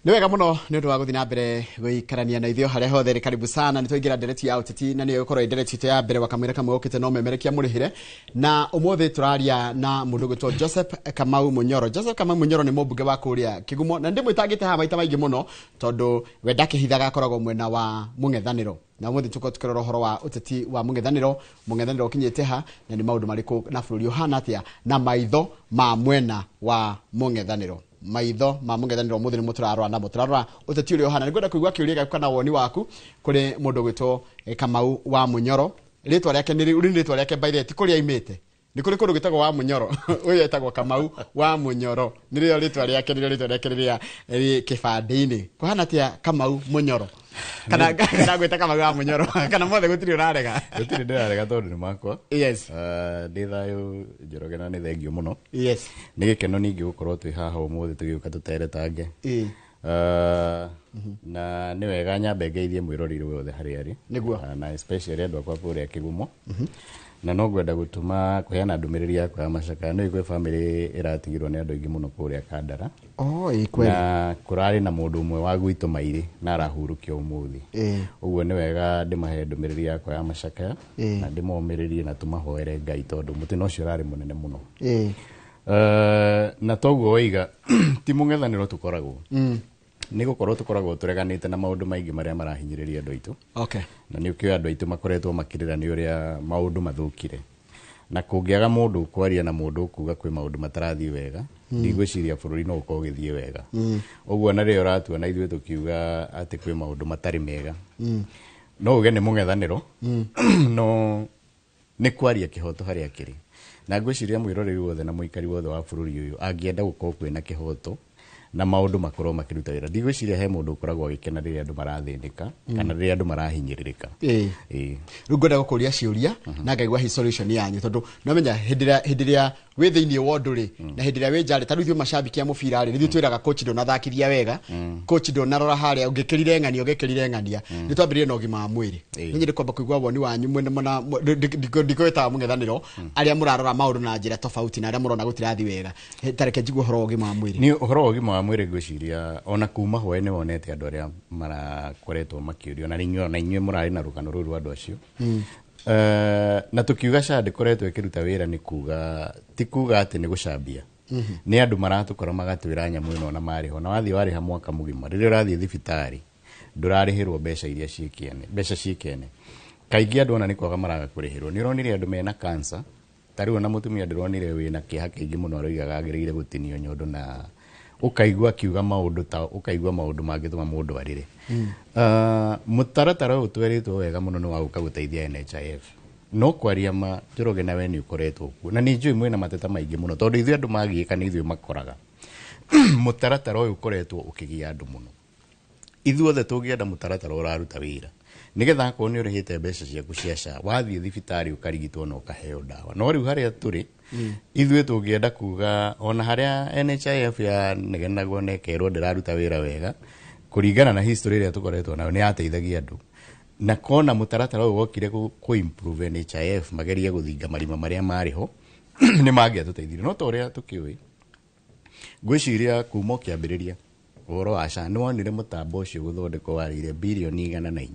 Nĩ wega mũno nĩ ũndũ wa gũthiĩ na mbere gũikarania na ithuĩ harĩa hothe karibu sana nĩ twaingĩra ndereti ya ũteti na nĩ gũkorwo ndereti ya mbere wakamwĩra kamwe ũkĩte no memerekia mũrĩhĩre na ũmũthĩ tũraria na mũndũ gwĩtwo Joseph Kamau Munyoro. Joseph Kamau Munyoro nĩ mũmbunge wa kũrĩa Kĩgumo na ndĩmwĩtangĩte haha maita maingĩ mũno tondũ we ndakĩhithaga akoragwo mwena wa mũng'ethanĩro na ũmũthĩ tukĩrora ũhoro wa ũteti wa mũng'ethanĩro ũkinyĩte ha na nĩ maũndũ marĩkũ na bũrũri ũhana atĩa na maitho ma mwena wa mũng'ethanĩro. Maitho ma mũng'ethanĩro mũthĩ nĩ mũtũrarora na mũtũrarora ũteti ũrĩa ũhana. Nĩngwenda kũigua kĩũria gĩaku kana woni waku kũrĩ mũndũ gwĩtwo Kamau wa Munyoro. Rĩtwa rĩake nĩ rĩtwa rĩake by the way ti kũrĩa aimĩte. Nĩ kũrĩ kũndũ gĩtagwo wa Munyoro. Ũyũ etagwo Kamau wa Munyoro. Nĩrĩo rĩtwa rĩake rĩrĩa kĩbandĩ-inĩ. Kũhana atĩa Kamau Munyoro? Kana gwĩta Kamau wa Munyoro kana mothe gũtirĩ ũrarega? Gũtirĩ ndĩrarega tondũ nĩ makwa. Yes. Ndĩ thayũ Njoroge na nĩ thengio mũno. Yes. Nĩ gĩkeno ningĩ gũkorwo twĩ haha ũmũthĩ tũgĩũka tũteretange. Na nĩ wega nyambe ngeithie mwĩroreri wothe harĩa arĩ. Nĩguo. Na especially andũ akwa kũrĩa Kĩgumo. Na no ngwenda gũtũma kũheana ndũmĩrĩri yakwa ya macakaya no igwe family ĩratigirwo nĩ andũ aingĩ mũno kũrĩa Kandara. Kweli. Na kũrarĩ na mũndũ ũmwe wa gwitũ Mairĩ na arahurũkio ũmũthĩ. Ũguo nĩ wega ndĩmahe ndũmĩrĩri yakwa ya macakaya na ndĩmomĩrĩrie na tũmahoere Ngai tondũ mũtino ũcio ũrarĩ mũnene mũno. Na toguo waiga ti mũng'ethanĩro tũkoragwo. Nĩ gũkorwo tũkoragwo tũreganĩte na maũndũ maingĩ marĩa marahinyĩrĩria andũ aitũ. Na nĩ ũkĩoĩ andũ aitũ makoretwo makĩrĩra nĩ ũrĩa maũndũ mathũkire. Na kũngĩaga mũndũ kwaria na mũndũ kuga kwĩ maũndũ matarathiĩ wega, ndigwĩciria bũrũri no ũkorwo ũgĩthiĩ wega. Ũguo na rĩo ũratua na ithuĩ tũkiuga atĩ kwĩ maũndũ matarĩ mega. No uge nĩ mũng'ethanĩro no nĩ kwaria kĩhoto harĩa kĩrĩ. Na ngwĩciria mwĩroreri wothe na mũikari wothe wa bũrũri ũyũ angĩenda gũkorwo kwĩna kĩhoto na maũndũ makorwo makĩruta wĩra. Ndigwĩciria he mũndũ ũkoragwo agĩkena rĩrĩa andũ marathĩnĩka kana rĩrĩa andũ marahinyĩrĩrĩka. Rĩu ngwenda gũkũria ciũria na ngaigua hi solution yanyu tondũ no menya hĩndĩ ĩrĩa wĩ thĩinĩ wa ũndũ rĩ na hĩndĩ ĩrĩa wĩ nja rĩ ta rĩu ithuĩ macambiki a mũbira rĩ ithuĩ twĩraga coach ndũnathakithia wega, coach ndũnarora harĩa ũngĩkĩrire ng'ania nĩ twambĩrĩrie na ũgima wa mwĩrĩ. Nĩ nyendete kwamba kũigua woni wanyu mwene mũna ndikũĩtaga mũng'ethanĩro arĩa mũrarora maũndũ na njĩra tofauti na arĩa mũrona gũtirathiĩ wega. Tareke njigua ũhoro wa ũgima wa mwĩrĩ. Nĩ ũhoro wa ũgima wa mwĩrĩ ngwĩciria ona kuma hwaĩ-inĩ wonete andũ arĩa marakoretwo makĩũrio na inyuĩ mũrarĩ na rũgano rũu rwa andũ acio. Na tukiuga SHA ndĩkoretwo ĩkĩruta wĩra nĩ kuga ti kuga atĩ nĩ gũcambia. Nĩ andũ maratũkora magatwĩra nyamũ ĩno na marĩho na wathiĩ warĩha mwaka mũgima rĩrĩa ũrathiĩ thibitarĩ ndũrarĩhĩrwo mbeca iria ciĩkene. Kaingĩ andũ ona nĩ kwaga maraga kũrĩhĩrwo. Nĩ ũronire andũ mena cancer ta rĩu na mũtumia ndĩronire wĩna kĩeha kĩingĩ mũno aroigaga agĩrĩire gũtinio nyondo na ũkaigua kiuga maũndũ ta ũkaigua maũndũ mangĩtũma mũndũ arĩre. Mũtaratara ũyũ twerĩtwo wega mũno nĩ wa gũka gũteithia NHIF. No kwaria ma Njoroge nawe nĩ ũkoretwo kuo na nĩ njũĩ mwĩna mateta maingĩ mũno tondũ ithuĩ andũ magiĩka nĩ ithuĩ makoraga. Mũtaratara ũyũ ũkoretwo ũkĩgia andũ mũno. Ithuothe tũngĩenda mũtaratara ũraruta wĩra nĩgetha akorwo nĩ ũrĩhĩte mbeca ciaku cia SHA wathiĩ thibitarĩ ũkarigitwo na ũkaheo ndawa. No rĩu harĩa tũrĩ ithuĩ tũngĩenda kuga ona harĩa NHIF ya negenagwo na ĩkerwo ndĩraruta wĩra wega kũringana na history ĩrĩa tũkoretwo nayo nĩ yateithagia andũ. Na kona mũtaratara ũyũ wokire kũ-improve NHIF magerie gũthinga marima marĩa marĩho nĩ mangĩatũteithirie. No ta ũrĩa tũkĩũĩ ngwĩciria kuma ũkĩambĩrĩria ũhoro wa SHA nĩ wonire mũtambo ũcio gũthondekwo warĩire birioni 104.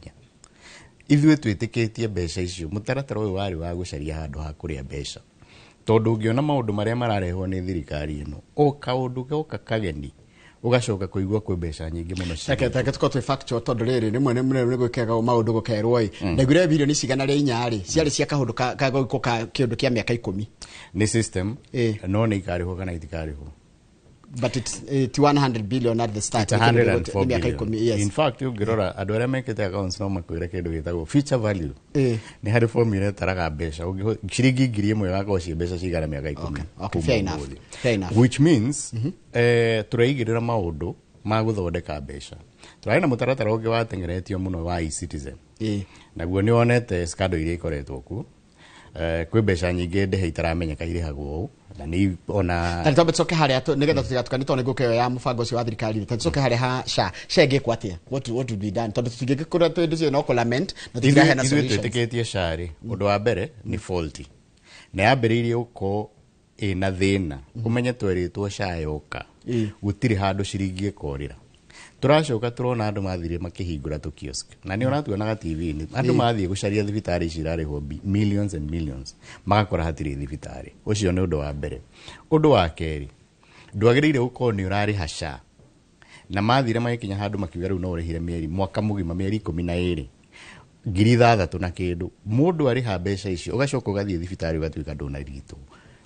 Ithuĩ twĩtĩkĩtie mbeca icio mũtaratara ũyũ warĩ wa gũcaria handũ ha kũrĩa mbeca tondũ ũngĩona maũndũ marĩa mararehwo nĩ thirikari ĩno o kaũndũ goka kageni ugacoka kũigua kwĩ mbeca nyingĩ mũno. Reke tũkorwo twĩ factual tondũ rĩrĩ rĩmwe nĩ gwĩkaga maũndũ gũkerwo ndaigire birioni cigana rĩa 4 rĩ ciarĩ cia kaũndũ ka kĩũndũ kĩa mĩaka 10. Nĩ system no nĩ ikarĩhwo kana itikarĩhwo. But it's 100 billion at the start. 104 billion. Yes. In fact, ũngĩrora andũ arĩa mekĩte accounts no makwĩra kĩndũ gĩtagwo future value. Nĩ harĩ formula ĩtaraga mbeca. Ciringi 1,000 yagakorwo ci mbeca cigana mĩaka 10. Okay, fair enough. Which means tũreigĩrĩra maũndũ ma gũthondeka mbeca. Tũrarĩ na mũtaratara ũngĩ watengeretio mũno wa eCitizen. Naguo nĩ wonete scandal iria ikoretwo kuo. Kwĩ mbeca nyingĩ ndehe itaramenyeka irĩhagwo na nĩ ona na tũmbe tũcoke harĩa nĩgetha tũtigatukane tondũ nĩgũkĩyo ya mũbango ũcio wa thirikari tũcoke harĩa ha SHA ĩngĩkwo atĩa what would be done tondũ tũtingĩkũra twĩndĩcio no parliament na tũtirahe na solution. Ithuĩ twĩtĩkĩtie SHA rĩ ũndũ wa mbere nĩ faulty na yambĩrĩirie gũkorwo ĩna thĩna. Ũmenye twerĩtwo SHA yoka gũtirĩ handũ ciringi ĩkorĩra turacoka turona andu mathire makihingura tu kiosk na ni ona tuonaga TV ni andu mathie gucaria thibitari cirarihwo millions and millions magakora hatiri thibitari ucio ni undu wa mbere. Undu wa keri ndwagiriire gukorwo ni urari hasha na mathire magikinya handu makiuga riu no urihire mieri mwaka mugima mieri 12 ngiri 6 na kindu mundu ariha mbeca icio ugacoka ugathie thibitari ugatuika ndunarigitwo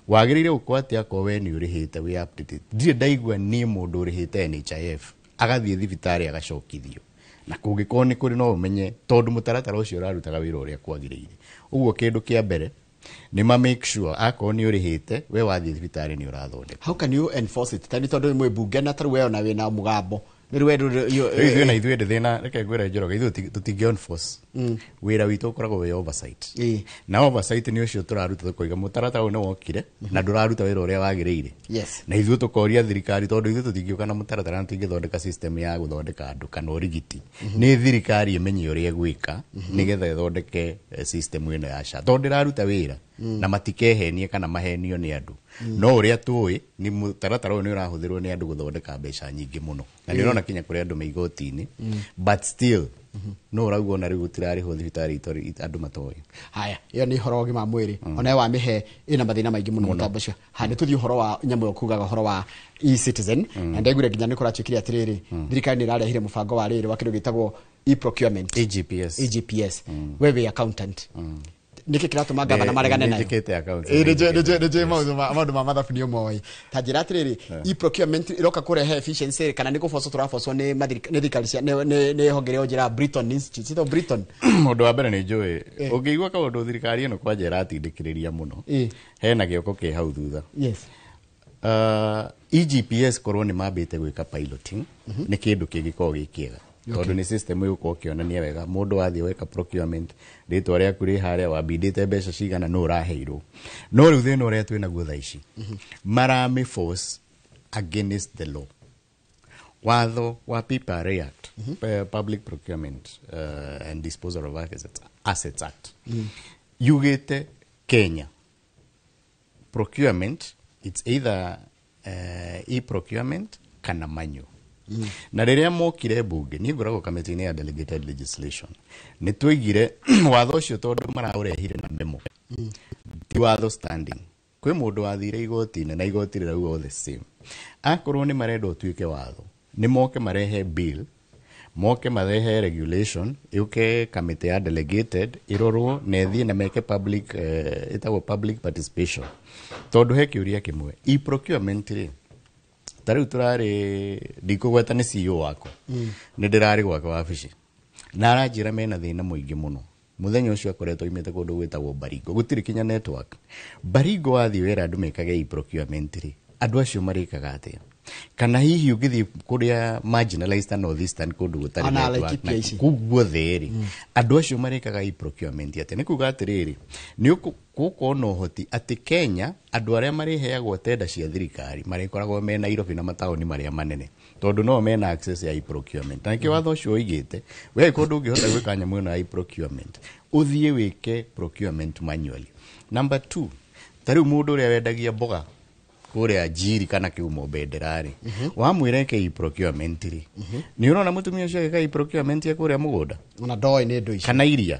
wagiriire gukorwo atia ko we ni urihite we updated ndire ndaigua ni mundu urihite NHIF agathie thibitari agacokithio na kungikorwo ni kuri no umenye tondu mutaratara ucio urarutaga wira uria kwagiriire. Uguo kindu kia mbere ni ma make sure akorwo ni urihite we wathie thibitari ni urathondeka. How can you enforce it? Tani tondu mwe bunge na taru we na wina mugambo ni rwedu ithuĩ ndithina reke ngwĩre Njoroge ithuĩ tũtingĩ enforce wĩra witũ ũkoragwo wĩ oversight na oversight nĩ ũcio tũraruta tũkoiga mũtaratara ũyũ nĩ wokire na ndũraruta wĩra ũrĩa wagĩrĩire na ithuĩ tũkoria thirikari tondũ ithuĩ tũtingĩũka na mũtaratara na tũtingĩthondeka system ya gũthondeka andũ kana ũrigiti nĩ thirikari ĩmenye ũrĩa gwĩka nĩgetha ĩthondeke system ĩno ya SHA tondũ ĩraruta wĩra na matikehenie kana mahenio nĩ andũ no uria tuĩ ni mutaratara uyu ni urahũthĩrwo ni andu guthondeka mbeca nyingĩ muno na ni urona kinya kuri andu meigoti-ini but still no uraguo na riu gutirarihwo thibitari andu matoĩ. Haya iyo ni horo gima mwiri ona wa mihe ina mathina maingi muno mutambo cio hande tuthi horo wa nyamu kugaga horo wa e-citizen na ndaigure ginya ni kurachikiria atiriri thirikari ni irarehire mubango wa riri wa kindu gitagwo e-procurement EGPS wewe accountant niki kiratuma gavana maregane nayo reje maundu ma mathabu ni umoi ta njira atiriri e-procurement iroka kurehe efficiency kana ni gufoco turafoco ni thirikari cia ni hongere njira Britain Institute ito Britain mundu wa mbere ni njui ungiigua kaundu thirikari ino kwa njira atindikiriria muno hena gioko ke hau thutha EGPS korwo ni mambite gwika piloting ni kindu kingikorwo gikiega tondu ni system yu ko kionania wega mundu wathie weka procurement ritwa ria kuri haria wabindite mbeca cigana no uraheirwo no riu thina uria twina guo thaici marami force against the law watho wa PPRA Act Public Procurement and Disposal of Assets Act yugite Kenya procurement it's either e-procurement kana manual na riria mokire bunge ni ngoragwo kamiti-ini ya delegated legislation ni twigire watho ucio tondu maraurehire na memo ti watho standing kwi mundu wathire igoti-ini na igoti rĩrauga all the same akorwo ni marenda utuike watho ni moke marehe bill moke marehe regulation yuke kamiti ya delegated irorwo na ethie na meke public itago public participation tondu he kiuria kimwe e-procurement ri tariu turari ndikugweta ni CEO wako ni ndirari gwaka wabici na aranjira mena thina muingi muno muthenya ucio akoretwo imete kundu gwitagwo Baringo gutiri kinya network Baringo wathi wera andu mekage e-procurement ri andu acio marikaga atia kana hihi ugithi kuria marginalized northeastern kundu gutari network kuguo theri andu acio marikaga e-procurement atia ni kuga atiriri ni guko no hoti ati Kenya andu aria mariheagwo tenda cia thirikari marikoragwo me Nairobi na mataoni maria manene tondu no mena access ya e-procurement na ki watho ucio igite we kundu ungihota gwika nyamu ino ya e-procurement uthie wike procurement manually. Number 2 tariu mundu uria wendagia mboga kuria Njiri kana kiumo benderari wamwire ke e-procurement ri ni urona mutumia ucio ke e-procurement ya kuria mugunda ona ndoi ni ndu ici kana iria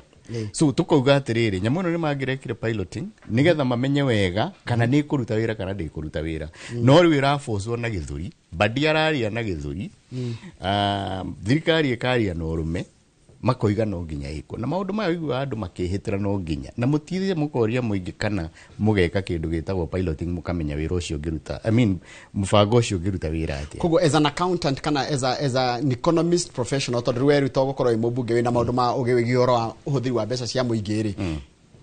so tukauga atiriri nyamu ino ni magirekire piloting nigetha mamenye wega kana ni kuruta wira kana ndi kuruta wira no riu iraforce na githuri badi araria na githuri thirikari ikaria no rume makoiga no nginya iko na maundu mayo igua andu makihitira no nginya na mutithie mukoria muingi kana mugeka kindu gitagwo piloting mukamenya wira ucio ngiruta mubango ucio ngiruta wira atia kogo as an accountant kana as an economist professional to rweru to gukorwo imubunge wina maundu ma ugewigi oro wa uhuthiri wa mbeca cia muingi ri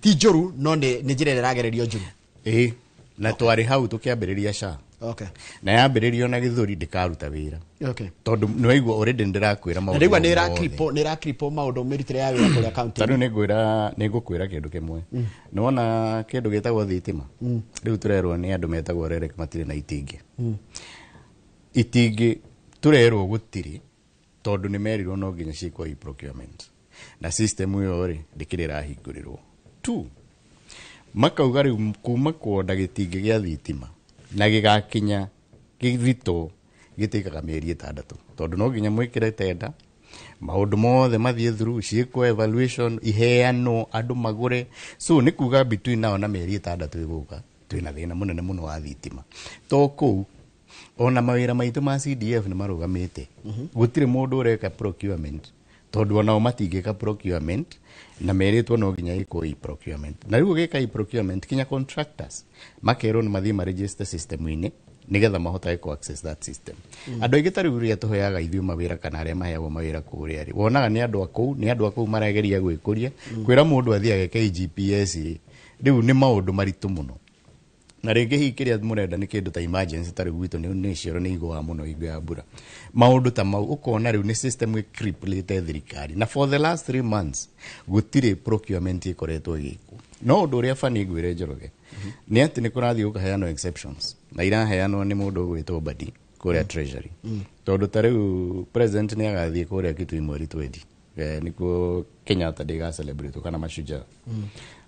ti njuru no ni njira iragererio njuru na twari hau tukiambiriria SHA na yambiririo na githuri ndikaruta wira tondu ni waigua already ndirakwira maundu ndigwa ni ra kripo maundu meritire ya wira kuri account tanu ni ngukwira kindu kimwe nona kindu gitagwo thitima riu turerwo ni andu metagwo rerek matire na itingi turerwo gutiri tondu ni merirwo no nginya cikwo e-procurement na system iyo ri ndikirira hingurirwo 2 makauga riu kuma kuonda gitingi gia thitima na gigakinya githito gitikaga mieri 6 tondu no nginya mwikire tenda maundu mothe mathie through ciiko evaluation iheano andu magure so ni kuga between now na meri 6 iguka twina thina munene muno wa thitima to ku ona mawira maitu ma CDF ni marugamite gutire mundu ureka procurement tondu ona matingika procurement na meritwo no nginya iko procurement na riu gika procurement kinya contractors makero ni mathie ma register system ine nigetha mahota ko access that system andu aigita riu ria tuhoyaga ithiu mawira kana aria maheagwo mawira kuria ri wonaga ni andu akuu marageria gwikuria kwira mundu athiage KGPS riu ni maundu maritu muno na ringi hikiria murenda ni kindu ta emergency tari gwitu ni cioro ni igwa muno igwa ya mbura maundu ta mau ukona riu ni system cripplete thirikari na for the last 3 months gutire procurement ikoretwo giku no undu uria fani gwire Njoroge ni ati ni kurathi ukaheano exceptions na iraheano ni mundu gwitwo Badi kuria treasury tondu tariu president ni agathie kuria kitu imweri 20 niko Kenyatta diga celebrate kana mashujaa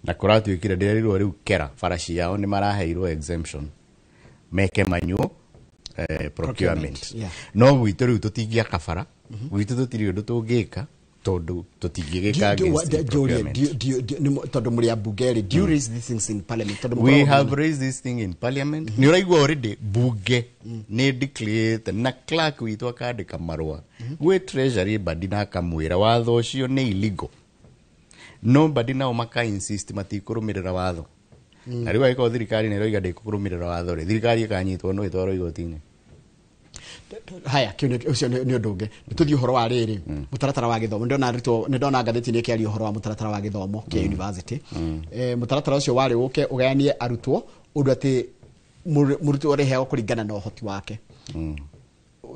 na kuratuikire nderirwo riu kera farashi yao ni maraheirwo exemption meke manyu procurement no gwitu riu tutingia kabara gwitu tutiri undu tungika tondu tutingigika tondu muri abugeri do you raise these things in parliament we have raised this thing in parliament ni uraigwa already bunge ni declared na clerk witu akandika marua gwe treasury Badi na kamwira watho ucio ni illegal nobody now maka insist matikurumirira watho na riu aiko thirikari ni roiga ndikurumirira watho ri thirikari ikanyitwo no itwaro igotine haya ucio ni ndunge nituthi uhoro wa riri mutaratara wa githomo ndona ngatheti ni kiari uhoro wa mutaratara wa githomo ke university mutaratara ucio wari uke ugayanie arutwo undu ati murutwo uri heo kuringana na uhoti wake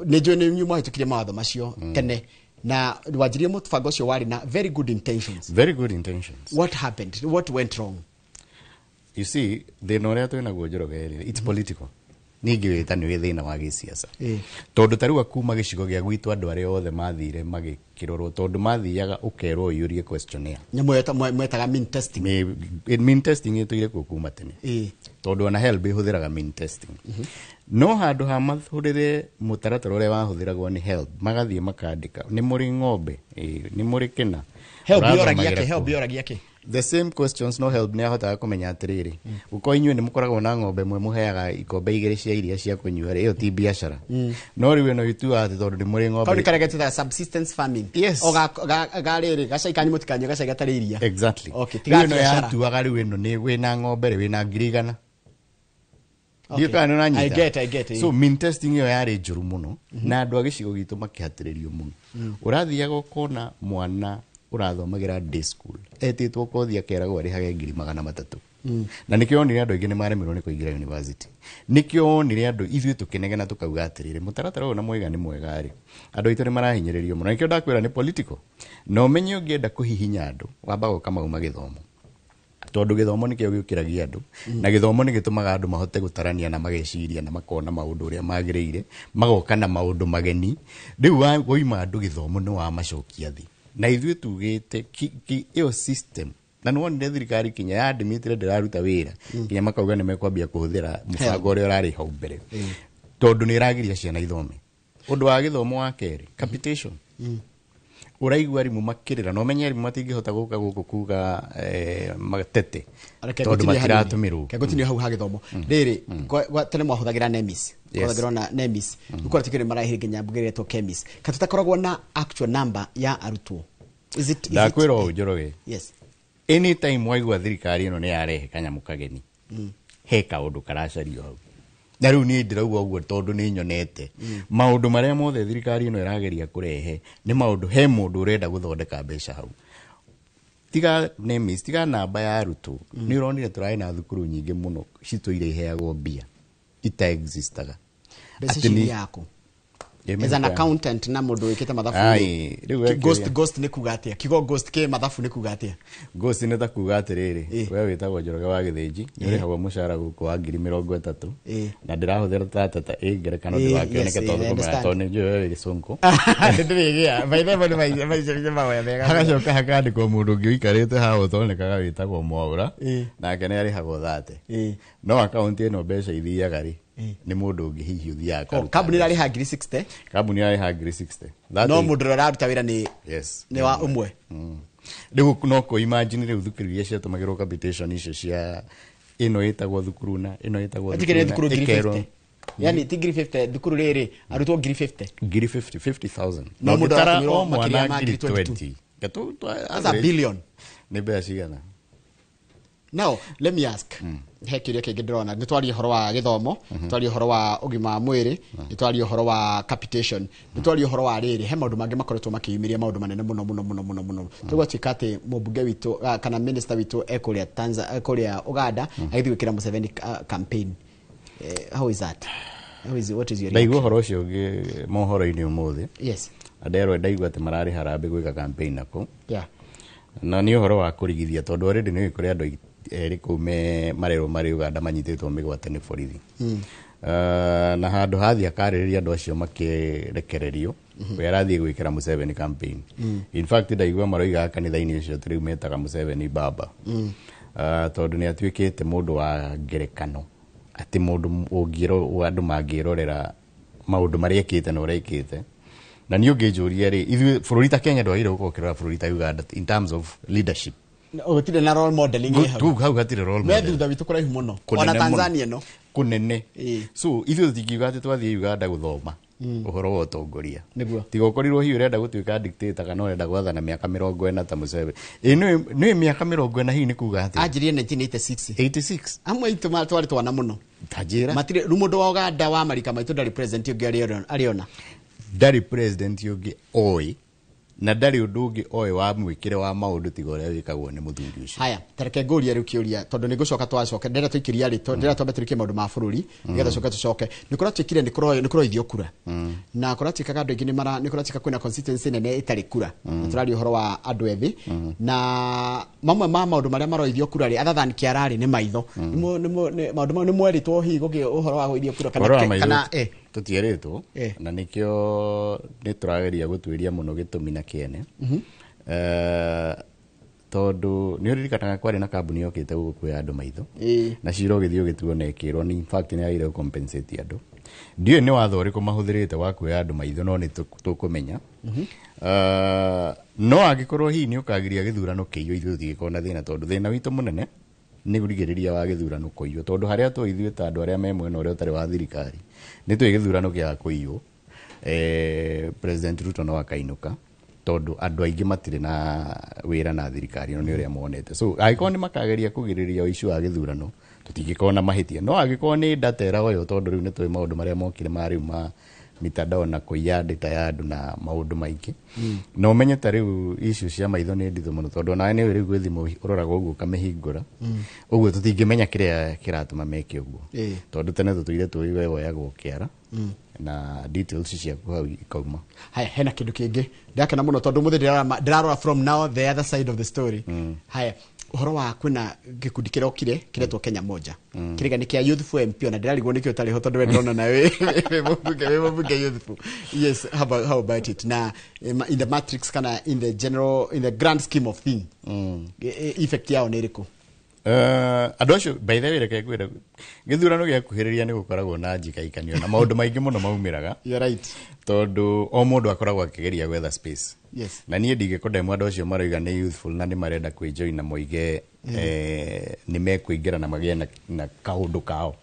ni njui ni nyuma hitukire mawatho macio tene na wajirie mutfango ucio wari na very good intentions what happened what went wrong you see the noria twina Njoroge it's political ningi wita ni thina wa gisiasa tondu tariu akuma gicigo gia gwitu andu aria othe mathire magikirorwo tondu mathiaga ukerwo yurie questionnaire mwetaga mean testing itire kuma tene tondu ona help ihuthiraga mean testing no handu ha mathurire mutaratara uria wahuthiragwo ni help magathie makandika ni muri ng'ombe ni muri kina help yoragia ke the same questions no help ni ahota kumenya atiriri uko inywe ni mukoragwo na ng'ombe mwe muheaga ikombe igiri cia iria cia kunyua iyo ti biashara no riwe no itu ati tondu ni muri ng'ombe kauni karagete ta subsistence farming o gariri gacaikani mutikanye gacaiga tari iria exactly okay tiga biashara tu agari weno ni wina ng'ombe wina ngirigana I get it. So mean testing yo yari njuru muno na andu agicigo gitu makihatiririo muno urathiaga ukona mwana urathomagira day school etitwo kothi akeragwo ari hage 300 na nikio onire andu aingi ni maremirwo ni kuingira university nikio onire andu ithuĩ tukinegena tukauga atiriri mutaratara uyu na mwega ni mwega ari andu itu ni marahinyiririo muno nikio ndakwira ni political no menye ungienda kuhihinya andu wamba gukama uma githomo tondu githomo nikio giukiragia andu na githomo ni gitumaga andu mahote gutarania na mageciria na makona maundu uria magiriire magoka na maundu mageni riu woima andu githomo ni wa macokia thi na ithuĩ tugite iyo system na no wonire thirikari kinya ya admitire ndiraruta wira kinya makauga ni mekwambia kuhuthira mubango uria urari hau mbere tondu ni iragiria ciana ithome undu wa githomo wa keri capitation uraigua rimu makirira no menye rimu matingihota guka guku kuga matete tondu matiratumirwo kegutini hau ha githomo riri tene mwahuthagira NEMIS kwathagirwo na NEMIS ukora tikire marahi nginya mbugiretwo chemis katutakoragwo na actual number ya arutwo is it ndakwira Njoroge yes anytime waigua thirikari ino ni yarehe kanyamu kageni he kaundu karacario hau na riu ni ndirauga uguo tondu ni nyonete maundu maria mothe thirikari ino irageria kurehe ni maundu he mundu urenda guthondeka mbeca hau tiga NEMIS tiga namba ya arutwo ni uronire turai na thukuru nyingi muno cituire iheagwo mbia ita existaga atini yako as an accountant na mundu wikite mathafu ghost ni kugatia kigo ghost ke mathafu ni kugatia ghost ni ta kugatiriri we witagwo Njoroge wa Githinji ni urihagwo mushara guku wa 30 na ndirahuthira tata ngerekano ndiwakioneke tondu kumera tondu njue gicunku ndirigia maithe ni maiciririe mawe mega hagacoka hakandikwo mundu ungi uikarite haha utonekaga witagwo Mwaura nake ni arihagwo 30 no account ino mbeca ithiaga ri nĩ mũndũ ũngĩ hihi ũthiaga karuta kambuni rarĩ ha ngiri 60 kambuni rarĩ ha ngiri 60 no mũndũ ũrĩa ũraruta wĩra nĩ wa ũmwe rĩu no kũ imagine rĩu thukuru iria ciatũmagĩrwo capitation icio cia ĩno ĩtagwo thukuru na ĩno ĩtagwo thukuru ngiri 50 yani ti ngiri 50 thukuru rĩrĩ arutwo ngiri 50,000 no mũndũ ũratũmĩrwo makĩria ma ngiri ngiri 20 that's a billion nĩ mbeca cigana now let me ask he kĩũria kĩngĩ ndĩrona nĩ twaria ũhoro wa gĩthomo twaria ũhoro wa ũgima wa mwĩrĩ nĩ twaria ũhoro wa capitation nĩ twaria ũhoro wa rĩrĩ he maũndũ mangĩ makoretwo makĩyumĩria maũndũ manene mũno tũgwatuĩka atĩ mũmbunge witũ kana minister witũ ekũrĩa ekũrĩa Uganda agĩthiĩ gwĩkĩra Museveni campaign how is that what is your ndaigua ũhoro ũcio ũngĩ mohoro-inĩ ũmũthĩ yes anderwo ndaigua atĩ mararĩ harambĩ gwĩka campaign nako yeah na nĩ ũhoro wa kũrigithia tondũ already nĩ kũrĩ andũ erĩ kũu marerwo marĩ Uganda manyitĩtwo mĩgwate nĩ borithi na handũ hathi akarĩrĩria andũ acio makĩrekererio we arathiĩ gwĩkĩra Museveni campaign in fact ndaigua maroiga kanitha-inĩ ũcio rĩu metaga Museveni baba tondũ nĩ atuĩkĩte mũndũ wa ngerekano atĩ mũndũ andũ mangĩrorera maũndũ marĩa ekĩte na ũrĩa ekĩte na nĩ ũngĩnjũria rĩ ithuĩ bũrũri ta Kenya ndwagĩrĩirwo gũkorwo ũkĩrora bũrũri ta Uganda in terms of leadership gũtirĩ na role modeling hau hatirĩ role model thutha witũ kũraihu mũno ona Tanzania no kũnene so ithuĩ tũtingiuga atĩ twathiĩ Uganda gũthoma ũhoro wa ũtongoria tiga ũkorirwo hihi ũrenda gũtuĩka dictator kana ũrenda gwathana mĩaka 40 ta Museveni nĩ mĩaka 40 hihi nĩ kuga atĩ anjirie 1986 amwe itũ twarĩ twana mũno tajira matirĩ mũndũ wa Uganda wa Amerika maitũ ndarĩ president ũngĩ ariona ndarĩ president ũngĩ oĩ na ndarĩ ũndũ ũngĩ oĩ wa mwĩkĩre wa maũndũ tiga ũrĩa wĩkagwo nĩ mũthuri ũcio haya tareke ngũria rĩu kĩũria tondũ nĩ ngũcoka twacoke ndĩrenda tũikĩria rĩtwa ndĩrenda twambe tũrĩkie maũndũ ma bũrũri nĩgetha tũcoke nĩ kũrĩa twĩkire nĩ kũroithio kura na kũrĩa twĩkaga andũ aingĩ nĩ kũrĩa twĩka kwĩna constituency nene ĩtarĩ kura tũraria ũhoro wa andũ ethĩ na mamwe ma maũndũ marĩa maroithio kura rĩ other than kĩararĩ nĩ maitho maũndũ mau nĩ mweritwo hihi gũkĩ ũhoro wa gũithio kura kana tũtierĩtwo na nĩkĩo nĩ tũrageria gũtuĩria mũno gĩtũmi na kĩene tondũ nĩ ũririkanaga kwarĩ na kambuni yokĩte gũkuoya andũ maitho na cira ũgĩthiĩ ũgĩtuo na ĩkĩrwo in fact nĩ yagĩrĩirwo compensate andũ ndiũĩ nĩ watho ũrĩkũ mahũthĩrĩte wa kuoya andũ maitho no nĩ tũkũmenya no angĩkorwo hihi nĩ ũkagiria gĩthurano kĩiywo ithuĩ tũtigĩkorwo na thĩna tondũ thĩna witũ mũnene nĩ ũrigĩrĩria wa gĩthurano kũiywo tondũ harĩa tũithuĩ ta andũ arĩa me mwena ũrĩa ũtarĩ wa thirikari nĩ tũĩ gĩthurano kĩaga kũiywo President Ruto no akainũka tondũ andũ aingĩ matirĩ na wĩra na thirikari no nĩ ũrĩa monete so angĩkorwo nĩ makageria kũgirĩrĩria ũici wa gĩthurano tũtingĩkorwo na mahĩtia no angĩkorwo nĩ ndatera ũyũ tondũ rĩu nĩ tũĩ maũndũ marĩa mokire ma rĩu ma mitandao na kũiya data ya andũ na maũndũ maingĩ na ũmenye ta rĩu issue cia maitho nĩ nditũ mũno tondũ nawe nĩ rĩu gwĩthimwo ũroraga ũguo kamĩhingũra ũguo tũtingĩmenya kĩrĩa kĩratũma meke ũguo tondũ tene tũtũire tũĩ woyagwo kĩara na details ciaku hau ikauma haya hena kĩndũ kĩngĩ ndakena mũno tondũ mũthĩ ndĩrarora from now the other side of the story haya ũhoro wa kwĩna gĩkundi kĩrokire kĩretwo Kenya Moja kĩrĩga nĩ kĩa Youthful MP na ndĩrarigwo nĩkĩo ũtarĩ ho tondũ we ndĩrona nawe mũmbunge Youthful yes how about it na in the matrix kana in the grand scheme of thing effect yao nĩ ĩrĩkũ andũ acio by the way reke ngwĩre gĩthurano gĩakuhĩrĩria nĩ gũkoragwo na njikaikanio na maũndũ maingĩ mũno maumĩraga you're right tondũ o mũndũ akoragwo akĩgeria gwetha space yes na niĩ ndigĩkondemwa andũ acio maroiga nĩ youthful na nĩ marenda kwĩjoin na moige nĩ mekũingĩra na magĩe na kaũndũ kao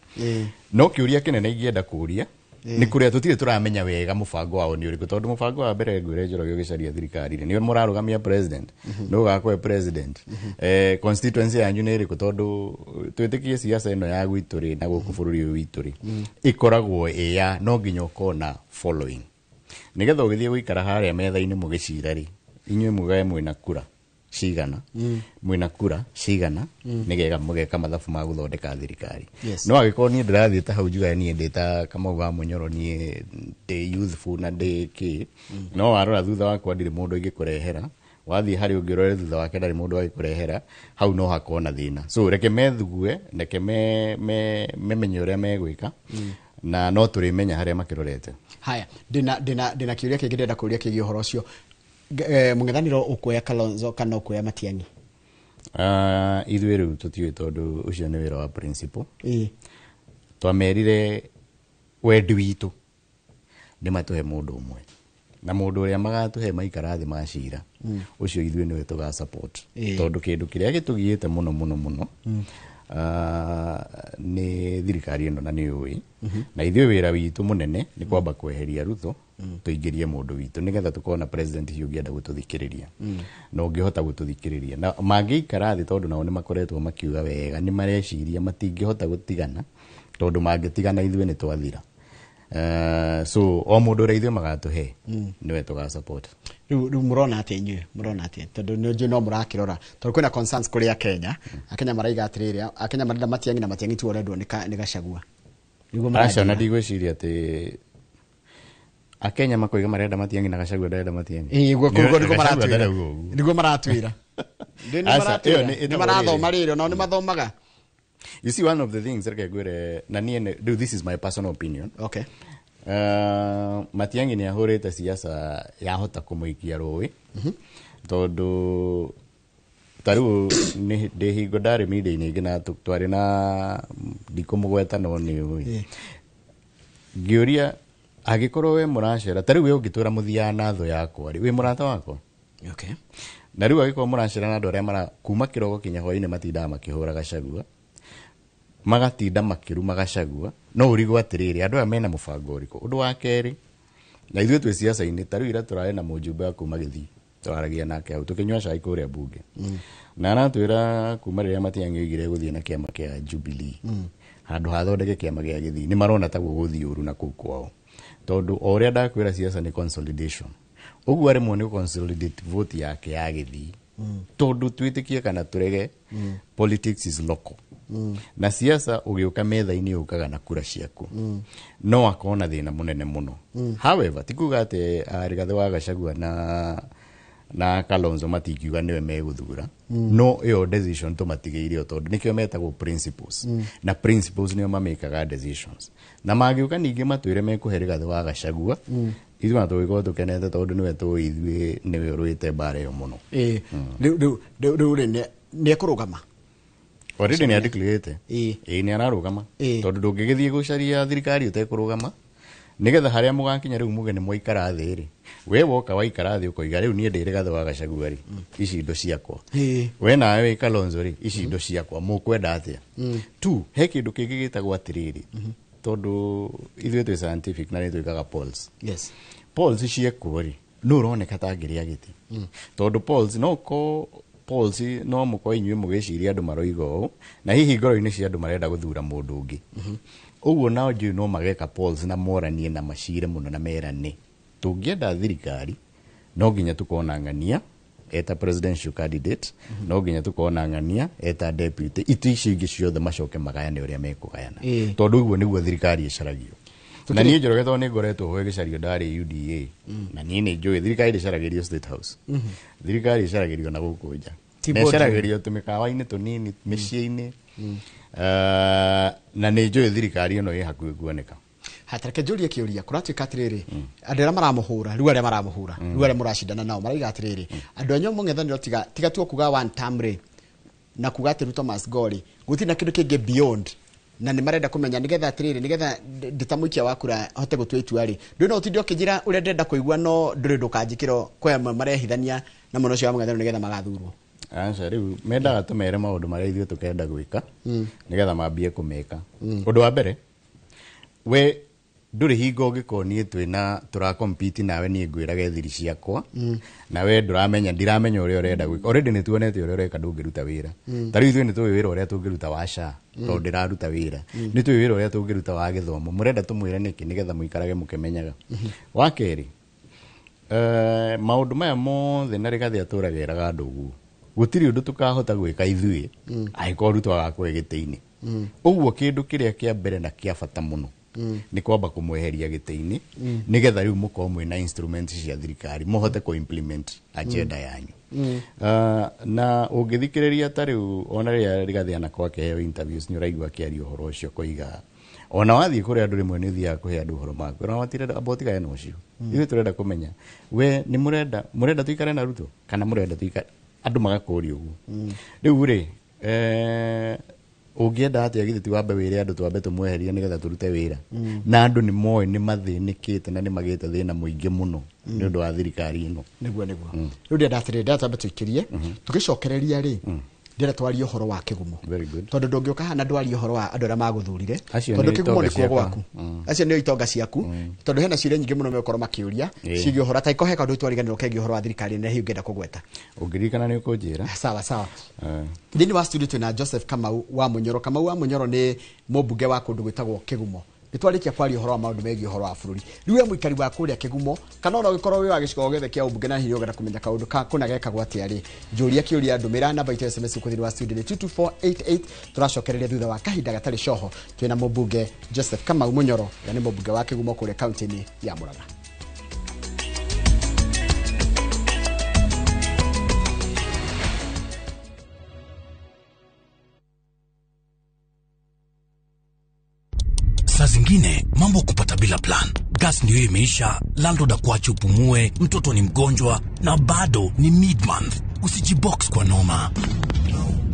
no kĩũria kĩnene ingĩenda kũũria nĩ kũrĩa tũtirĩ tũramenya wega mũbango wao nĩ ũrĩkũ tondũ mũbango wa mbere ngwĩre Njoroge ũgĩcaria thirikari nĩ mũrarũgamia president no gakwe president constituency yanyu nĩ ĩrĩkũ tondũ twĩtĩkie siasa ĩno ya gwitũ rĩ na gũkũ bũrũri ũyũ witũ rĩ ĩkoragwo ĩya no nginya ũkorwo na following nĩgetha ũgĩthiĩ gũikara harĩa metha-inĩ mũgĩcira rĩ inyuĩ mugae mwĩna kura cigana mwĩna kura cigana nĩgetha mũgeka mathabu ma gũthondeka thirikari no agĩkorwo niĩ ndĩrathiĩ ta hau njugaga niĩ ndĩ ta Kamau wa Mũnyoro niĩ ndĩ youthful na ndĩ kĩ no warora thutha wakwa ndirĩ mũndũ ingĩkũrehera wathiĩ harĩ ũngĩrore thutha wake ndarĩ mũndũ agĩkũrehera hau no hakorwo na thĩna so reke methugue reke memenye ũrĩa megwĩka na no tũrĩmenya harĩa makĩrorete haya ndĩna kĩũria kĩngĩ ndĩrenda kũũria kĩgiĩ ũhoro ũcio mũng'ethanĩro ũkuoya Kalonzo kana ũkuoya Matiang'i ithuĩ rĩu tũtiũĩ tondũ ũcio nĩ wĩra wa principal twamerire wendi witũ nĩ matũhe mũndũ ũmwe na mũndũ ũrĩa magatũhe maikara thĩ macira ũcio ithuĩ nĩwe tũga support tondũ kĩndũ kĩrĩa gĩtũgiĩte mũno mũno mũno nĩ thirikari ĩno na nĩ ũĩ na ithuĩ wĩra witũ mũnene nĩ kwamba kweheria Ruto tũingĩrie mũndũ witũ nĩgetha tũkorwo na president hiũ ũngĩenda gũtũthikĩrĩria na ũngĩhota gũtũthikĩrĩria na mangĩikara thĩ tondũ nao nĩ makoretwo makiuga wega nĩ mareciria matingĩhota gũtigana tondũ mangĩtigana ithuĩ nĩ twathira so o mũndũ ũrĩa ithuĩ magatũhe nĩwe tũga support rĩu mũrona atĩa inyuĩ mũrona atĩa tondũ nĩ no mũrakĩrora tondũ kwĩna concerns kũrĩ Akenya maraiga atĩrĩrĩ Akenya marenda Matiang'i na Matiang'i tu arendwo nĩ Gachagua aca na ndigwĩciria atĩ Akenya makoiga marenda Matiang'i na Gachagua ndarenda Matiang'i nĩguo maratwĩra nĩ marathoma rĩrĩ nao nĩ mathomaga. You see, one of the things this is my personal opinion. Okay. Matiang'i nĩ ahũrĩte siasa yahota kũmũikia rũĩ tondũ tarĩu ndĩ hingo ndarĩ media-inĩ ĩngĩ na twarĩ na ndikũmũgweta no nĩ ũĩ ngĩũria agĩkorwo we mũracera tarĩu we ũngĩtwĩra mũthiaga na thũ yakwa rĩ wĩ mũrata wakwa. Okay. Na rĩu agĩkorwo mũracera na andũ arĩa kuma kĩroko kinya hwaĩ-inĩ matindaga makĩhũra Gachagua magatinda makĩruma Gachagua no ũrigwo atĩrĩrĩ andũ aya mena mũbango ũrĩkũ. Ũndũ wa kerĩ na ithuĩ twĩ siasa-inĩ tarĩu ira tũrarĩ na mũjumbe wa kuma Gĩthii tũraragia nake hau tũkĩnyua cai kũrĩa bunge na aratwĩra kuma rĩrĩa Matiang'i oigire gũthiĩ na kĩama kĩa Jubilee handũ hathondeke kĩama gĩa Gĩthii nĩ marona taguo gũthiĩ ũru na kũu kwao tondũ o ũrĩa ndakwĩra siasa nĩ consolidation ũguo arĩmwo nĩ consolidate vote yake ya Gĩthii tondũ twĩtĩkie kana tũrege politics is local na siasa ũgĩũka metha-inĩ ũkaga na kura ciaku no akona thĩna mũnene mũno. However tikuga atĩ Rigathĩ wa Gachagua na Kalonzo matingiuga nĩwe megũthura no ĩyo decision tũmatigĩire tondũ nĩkĩo metagwo principles na principles nĩo mamĩkaga decisions na mangĩũka ningĩ matwĩre mekũhe Rigathĩ wa Gachagua ithuĩ tũgĩkorwo tũkenete tondũ nĩwe tũĩ ithuĩ nĩwe ũrũĩte mbara ĩyo mũno. Rĩu nĩ ekũrũgama already nĩ andĩkĩrĩte nĩ ararũgama tondũ ndũngĩgĩthiĩ gũcaria thirikari ũtekũrũgama nĩgetha harĩa mũgakinya rĩu muge nĩ mwaikara thĩ rĩ we woka waikara thĩ ũkoiga rĩu niĩ ndĩ Rigathĩ wa Gachagua rĩ ici indo ciakwa we nawe wĩ Kalonzo rĩ ici indo ciakwa mũkwenda atĩa tu he kĩndũ kĩngĩ gĩtagwo atĩrĩrĩ tondũ ithuĩ twĩ scientific na nĩ twĩkaga polls ciekwo rĩ no ũroneka ta ngĩrĩa gĩtĩ tondũ polls no mũkorwo inyuĩ mũgĩciria andũ maroiga ũũ na hihi ngoro-inĩ cia andũ marenda gũthura mũndũ ũngĩ ũguo nao njũĩ no mageka polls na moranie na macire mũno na merane tũngĩenda thirikari no nginya tũkorwo na ng'ania eta presidential candidate no nginya tũkorwo na ng'ania eta deputy itu ici ingĩ ciothe macoke magayane ũrĩa mekũgayana tondũ ũguo nĩguo thirikari ĩcaragio na niĩ Njoroge tondũ nĩ ngoretwo ho gĩcario ndarĩ UDA na niĩ nĩ njũĩ thirikari ĩcaragĩrio State House thirikari ĩcaragĩrio na gũkũ nja na ĩcaragĩrio tũmĩkawa-inĩ tũnini mĩciĩ-inĩ na nĩ njũĩ thirikari ĩno ĩ hakuhĩ kuoneka. Hatareke njũrie kĩũria kũratuĩka atĩrĩrĩ andũ arĩa maramũhũra rĩu arĩa mũracindana nao maraiga atĩrĩrĩ andũ anyu mũng'ethanĩro tiga tu kuga one term rĩ na kuga atĩ Ruto must go rĩ gũtirĩ na kĩndũ kĩngĩ beyond na nĩ marenda kũmenya nĩgetha atĩrĩrĩ nĩgetha nditamũikia wa kura hote gũtua itua rĩ ndũĩ no ũtinde ũkĩnjĩra ũrĩa ndĩrenda kũigua no ndũrĩ ndũkanjĩkĩrwo kwa amwe marehithania na mũno ũcio wa mũng'ethanĩro nĩgetha magathurwo. Aca rĩu mendaga tũmere maũndũ marĩa ithuĩ tũkenda gwĩka nĩgetha mambie kũmeka. Ũndũ wa mbere we ndũrĩ hingo ũngĩkorwo niĩ twĩna tũrakompiti nawe niĩ ngwĩrage thiri ciakwa na we ndiramenya ũrĩa ũrenda gwĩka already nĩ tuonete ũrĩa ũreka ndũngĩruta wĩra ta rĩu ithuĩ nĩ tũĩ wĩra ũrĩa tũngĩruta wa SHA tondũ ndĩraruta wĩra nĩ tũĩ wĩra ũrĩa tũngĩruta wa gĩthomo mũrenda tũmwĩre nĩkĩ nĩgetha mũikarage mũkĩmenyaga. Wa kerĩ maũndũ maya mothe na Rigathĩ atũragĩraga andũ ũguo gũtirĩ ũndũ tũkahota gwĩka ithuĩ angĩkorwo Ruto agakorwo gĩtĩ-inĩ ũguo kĩndũ kĩrĩa kĩa mbere na kĩa bata mũno nĩ kwamba kũmweheria gĩtĩ-inĩ nĩgetha rĩu mũkorwo mwĩna instruments cia thirikari mũhote kũ implement agenda yanyu na ũngĩthikĩrĩria ta rĩu ona rĩrĩa Rigathĩ anakorwo akĩheo interviews nĩ ũraigua akĩaria ũhoro ũcio koiga ona wathiĩ kũrĩ andũ rĩmwe nĩ ũthiaga kũhe andũ ũhoro maku ona watirenda about gayana ũcio ithuĩ tũrenda kũmenya we nĩ mũrenda tũikare na Ruto kana mũrenda tũikare andũ magakũria ũguo rĩu rĩ ungienda atia githiti wambe wire andu twambe tumweheria nigetha turute wira na andu ni moe ni mathinikite na ni magite thina muingi muno ni undu wa thirikari ino niguo riu ndia twambe tuikirie tugicokereria ri ndira twari uhoro wa kigumo tondu ndungioka hana ndwari uhoro wa andu aria maguthurire tondu kigumo ni kuo gwaku acio ni itonga ciaku tondu hena ciire nyingi muno mekoro makiuria cigi uhoro ta ikoheka ndu twariganirwo kengi uhoro wa thirikari ne hiyo ngenda kugweta ungirikana ni ukunjira sawa thini wa studio tuna Joseph Kamau wa Munyoro ni mubunge wa kundu gwitagwo Kigumo nitwarikia kwari uhoro wa maundu megi uhoro wa bururi riwe muikari wa kuria Kigumo kana ona ugikorwo wi wa giciko gethe kia ubunge na hiyo gada kumenya kaundu ka kuna geka gwati ari njuria kiuria ndumira namba ite SMS ku thini wa studio 22488 turacokereria thutha wa kahinda gatari coho twina mubunge Joseph Kamau Munyoro yani mubunge wa Kigumo kuria county ni ya Murang'a. Saa zingine mambo kupata bila plan. Gas ndio imeisha, landlord akuache upumue, mtoto ni mgonjwa na bado ni mid-month. Usijibox kwa noma.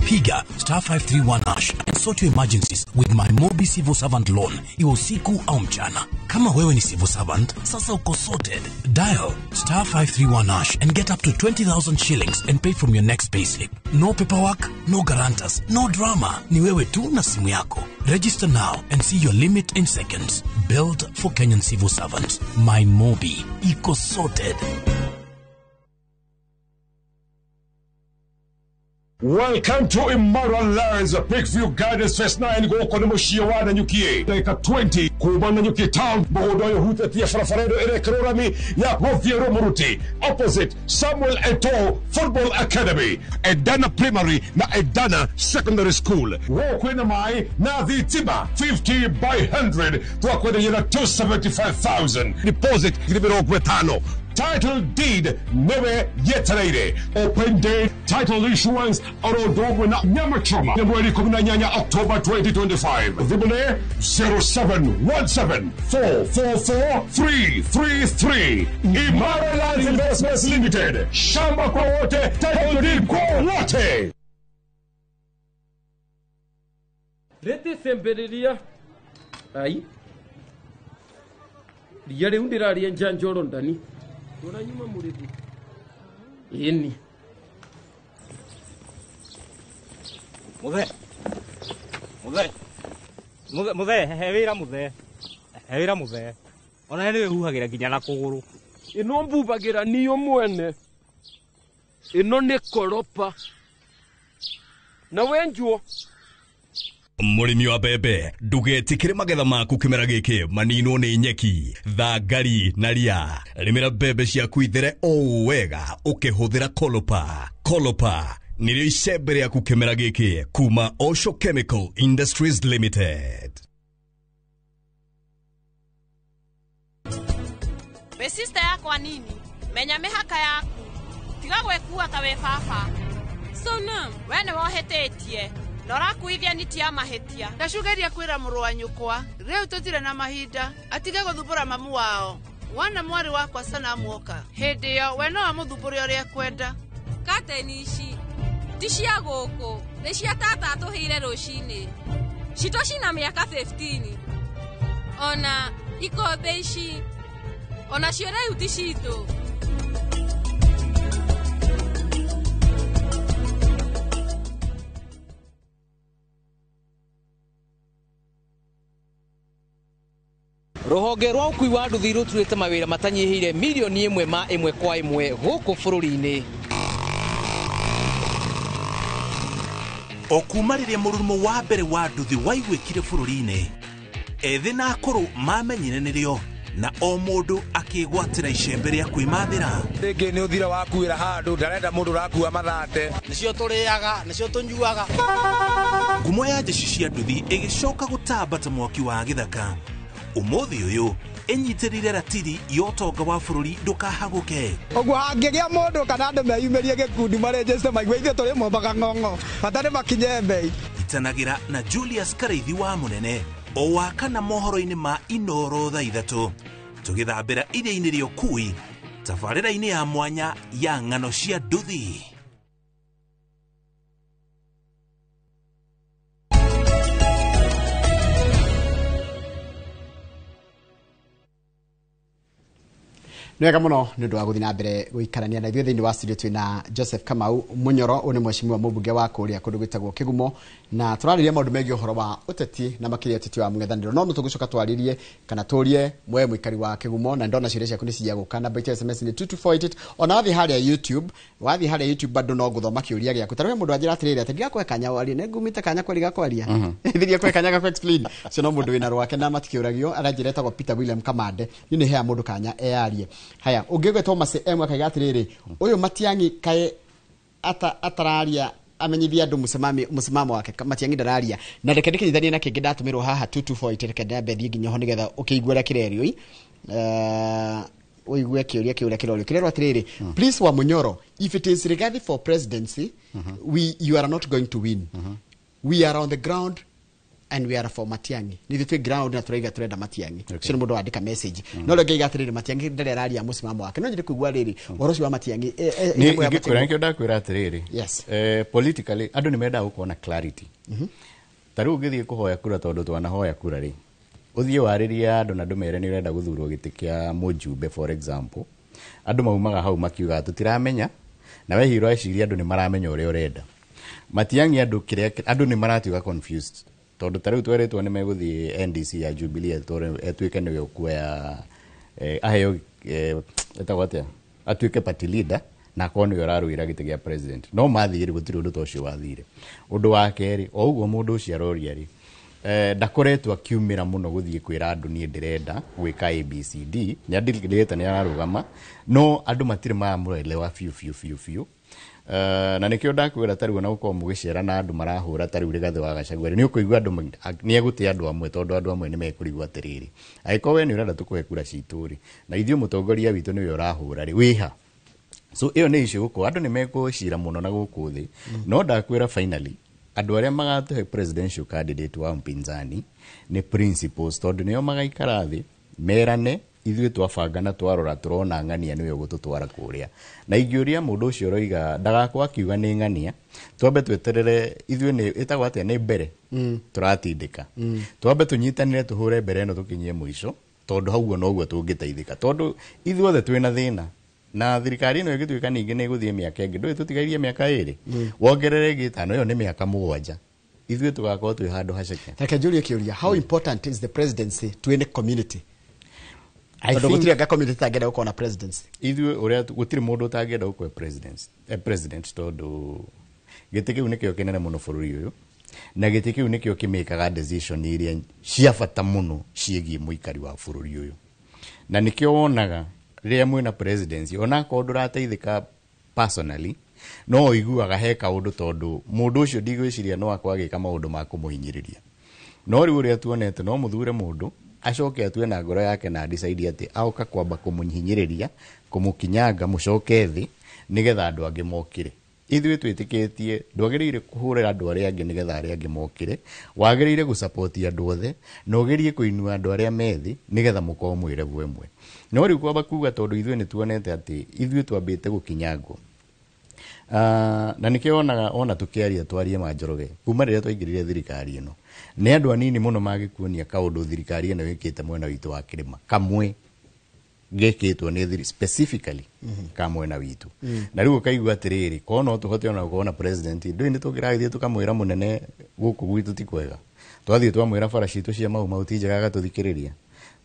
Piga *531# and sort your emergencies with my Mobi Civil Servant Loan. Iwe usiku au mchana. Kama wewe ni civil servant, sasa uko sorted. Dial *531# and get up to 20,000 shillings and pay from your next payslip. No paperwork, no guarantors, no drama. Ni wewe tu na simu yako. Register now and see your limit in seconds. Built for Kenyan civil servants. My Mobi. Iko sorted. Welcome to Immoral Lands, Peakview Gardens Phase 9 goko ni mushiwa na nyukie dakika 20 kuba na nyukie town bodo yo hutetia farafaredo ere krorami ya Boviero Muruti opposite Samuel Eto'o Football Academy Edana Primary na Edana Secondary School wokwena mai na dhitima 50 by 100 twakwenda yena 275,000 deposit gilibero kwetano. Title deed never yeteraire. Open day title issuance Orodogo na Nyamachoma. Mwezi 18 October 2025. Vibune 0717444333. Imara Lands Investments Limited. Shamba kwa wote, title deed kwa wote. Rete semberiria. Ai. Diare undiraria njanjoro ndani. Tora nyuma murebu. Yeni. Muthe, hewira muthe. Ona niwe huhagira nginya na kuguru. Ino mbubagira niyo mwene. Ino ni koropa. Na wenjuo. Murimi wa bebe ndugetikire magetha maku kimera giki manino ni nyeki thangari na ria rimira bebe ciaku ithere o wega ukihuthira Kolopa nirio icembe riaku kimera giki kuma Osho Chemical Industries Limited. We sister yakwa nini menya mihaka yaku tiga gwekua ta we baba sona we ne wohetetie Nora kuithia nitia mahetia. Ndashugeria kwira muru wa nyukwa. Riu tutire na mahinda. Atige guthumbura mamu wao. Wana mwari wakwa sana amuoka. Hindi yo we no amuthumbure uria kwenda. Kateni ici. Tishia goko. Ni cia tata tuhire rucini. Citoci na miaka 15. Ona ikombe ici. Ona cio riu ti citu. Ruhonge rwa ukui wa nduthi ruturite mawira matanyihire milioni 1 ma 1 kwa 1 guku bururi-ini. Okumariria murumo wa mbere wa nduthi waigwikire bururi-ini. Ethi na akuru mamenyire nirio na o mundu akigwatira icembe ria kwimathira. Ringi ni uthira wakuira handu ndarenda mundu rakua mathate. Nicio turiaga, nicio tunjuaga. Ngumo ya jeshi cia nduthi igicoka gutambata mwaki wa githaka. Umuthi uyu enyitirire ratiri yotonga wa bururi ndukahaguke. Ogwo hangigia mundu kana andu meyumerie gikundi marejeste maigwe ithe turi mombaga ng'ong'o batari makinye mbei. Itanagira na Julius Kareithi wa Munene o wakana mohoro-ini ma Inoro thaa 3 tugithambira iria-ini rio Kui tabarĩra-ini ya mwanya ya ng'ano cia nduthi. wega muno ni ndu wa guthi na mbere guikarania na ithuĩ thĩinĩ wa studio twina Joseph Kamau Munyoro une mweshimiwa mũmbunge wa kũrĩa kũndũ gwĩtagwo Kĩgumo na tũrarĩria maũndũ megiĩ ũhoro wa ũteti na makĩria ũteti wa mũng'ethanĩro no tũgũcoka twarĩrie kana tũrie mwe mũikari wa Kĩgumo na ndona ciũria ciaku nĩ ciagũka namba ya SMS ni 2248 ona wathi harĩa YouTube bado no gũthoma kĩũria gĩaku tarĩwe mũndũ anjĩra atĩrĩrĩ atĩ ndigakwe kanya warie nĩ ngumĩte kanya kweri gakwaria thiria kwe kanya gakwa explain cio no mũndũ wĩna rwake na matikĩũragio aranjĩra etagwo Peter William Kamande ni hea mũndũ kanya earie haya ungĩgwe Thomas M akaiga atĩrĩrĩ ũyũ Matiang'i kae atararia amenyithia andũ musimamo wake Matiang'i ndararia na reke ndĩkĩnyithanie na kĩngĩ ndatũmĩrwo haha 2248 reke ndambe thiĩ nginya ho nĩgetha ũkĩigua ũrĩa kĩrerio uigwe kĩũria kĩrorio kĩrerwo atĩrĩrĩ please wa Munyoro if it is regarding for presidency you are not going to win we are on the ground and we are for Matiang'i ni thitwe ground na turenda Matiang'i cio mũndũ andika message no rege igatirĩrĩ Matiang'i ndararia musimamo wake no njire kuigua rĩrĩ ũhoro wa Matiang'i ni ngĩkwĩra ndakwĩra atĩrĩrĩ yes politically andũ nĩ mendaga gũkorwo clarity tarĩu ũngĩthiĩ kũhoya kura tondũ twanahoya kura rĩ ũthiĩ warĩria andũ na ndũmere nĩ ũrenda gũthurwo gĩtĩ kĩa mũjumbe for example andũ maumaga hau makiuga tũtiramenya na we hiro eciria andũ nĩ maramenya ũrĩa ũrenda Matiang'i andũ nĩ maratiuga confused tondũ tarĩu tweretwo nĩ megũthiĩ NDC ya Jubilee etuĩke nĩwe ũkuoya aheo etagwo atĩa atuĩke party leader na akorwo nĩwe ũrarũĩra gĩtĩ gĩa president no mathire gũtirĩ ũndũ ta ũcio wathire ũndũ wa kerĩ o ũguo mũndũ ũcio aroria rĩ ndakoretwo akiumĩra mũno gũthiĩ kwĩra andũ niĩ ndĩrenda gwĩka ABCD nĩ andirĩte nĩ ararũgama no andũ matirĩ maramũelewa biũ na nĩkĩo ndakwĩra tarĩu na gũkorwo mũgĩcera na andũ marahũra tarĩu Rigathĩ wa Gachagua nĩ ũkũigua andũ nĩ egũte andũ amwe tondũ andũ amwe nĩ mekũrigwo atĩrĩrĩ angĩkorwo we nĩ ũrenda tũkũhe kura citũ rĩ na ithuĩ mũtongoria witũ nĩwe ũrahũra rĩ wĩha so ĩyo nĩ issue gũkorwo andũ nĩ mekũcira mũno na gũkũ thĩ no ndakwĩra finally andũ arĩa magatũhe presidential candidate wa mpinzani nĩ principles tondũ nĩo magaikara thĩ merane ithuĩ twabangana twarora tũrona ng'ania nĩwe ũgũtũtwara kũrĩa na ingĩũria mũndũ ũcio roiga ndagakorwo akiuga nĩ ng'ania twambe tweterere ithuĩ nĩ ĩtagwo atĩa nĩ mbere tũratindĩka twambe tũnyitanĩre tũhũre mbere ĩno tũkinyie mũico tondũ hauguo noguo tũngĩteithĩka tondũ ithuothe twĩna thĩna na thirikari ĩno ĩgĩtuĩka ningĩ nĩ ĩgũthiĩ mĩaka ĩngĩ ndũĩ tũtigairie mĩaka ĩrĩ wongerere ĩngĩ ĩtano ĩyo nĩ mĩaka mũgwanja ithuĩ tũgakorwo twĩ handũ haceke reke njũrie kĩũria how important is the presidency to any community tondũ gũtirĩ anga community tangĩenda gũkorwo na presidency ithuĩ ũrĩa gũtirĩ mũndũ ũtangĩenda gũkorwo president tondũ gĩtĩ kĩu nĩkĩo kĩnene mũno bũrũri ũyũ na gĩtĩ kĩu nĩkĩo kĩmĩkaga decision iria cia bata mũno ciĩgiĩ mũikari wa bũrũri ũyũ na nĩkĩo wonaga rĩrĩa mwĩna presidency onakorwo ndũrateithĩka personally no ũiguaga he kaũndũ tondũ mũndũ ũcio ndigwĩciria no akorwo agĩka maũndũ ma kũmũhinyĩrĩria no rĩu ũrĩa tuonete no mũthure mũndũ acoke atue na ngoro yake na decide atĩ aoka kwamba kũmũhinyĩrĩria kũmũkinyanga mũcoke thĩ nĩgetha andũ angĩ mokire ithuĩ twĩtĩkĩtie ndwagĩrĩire kũhũrĩra andũ arĩa angĩ nĩgetha arĩa angĩ mokire wagĩrĩire gũsupport andũ othe na ũgerie kũinua andũ arĩa methi nĩgetha mũkorwo mwĩrevu ĩmwe no rĩu kwamba kuga tondũ ithuĩ nĩ tuonete atĩ ithuĩ twambĩte gũkinyangwo na nĩkĩo ona tũkĩaria twarie Manjoroge kuma rĩrĩa twaingĩrire thirikari ĩno nĩ andũ anini mũno magĩkuonia kaũndũ thirikari ĩno ĩkĩte mwena witũ wa kĩrĩma kamwe gekĩtwo nĩ specifically ka mwena witũ na rĩu ũkaigua atĩrĩrĩ korwo no tũhote ona gũkorwo na president ndũĩ nĩ tũngĩragĩthiĩ tũkamwĩra mũnene gũkũ gwitũ ti kwega twathiĩ twamwĩra bara citũ cia mau ti njega agatũthikĩrĩria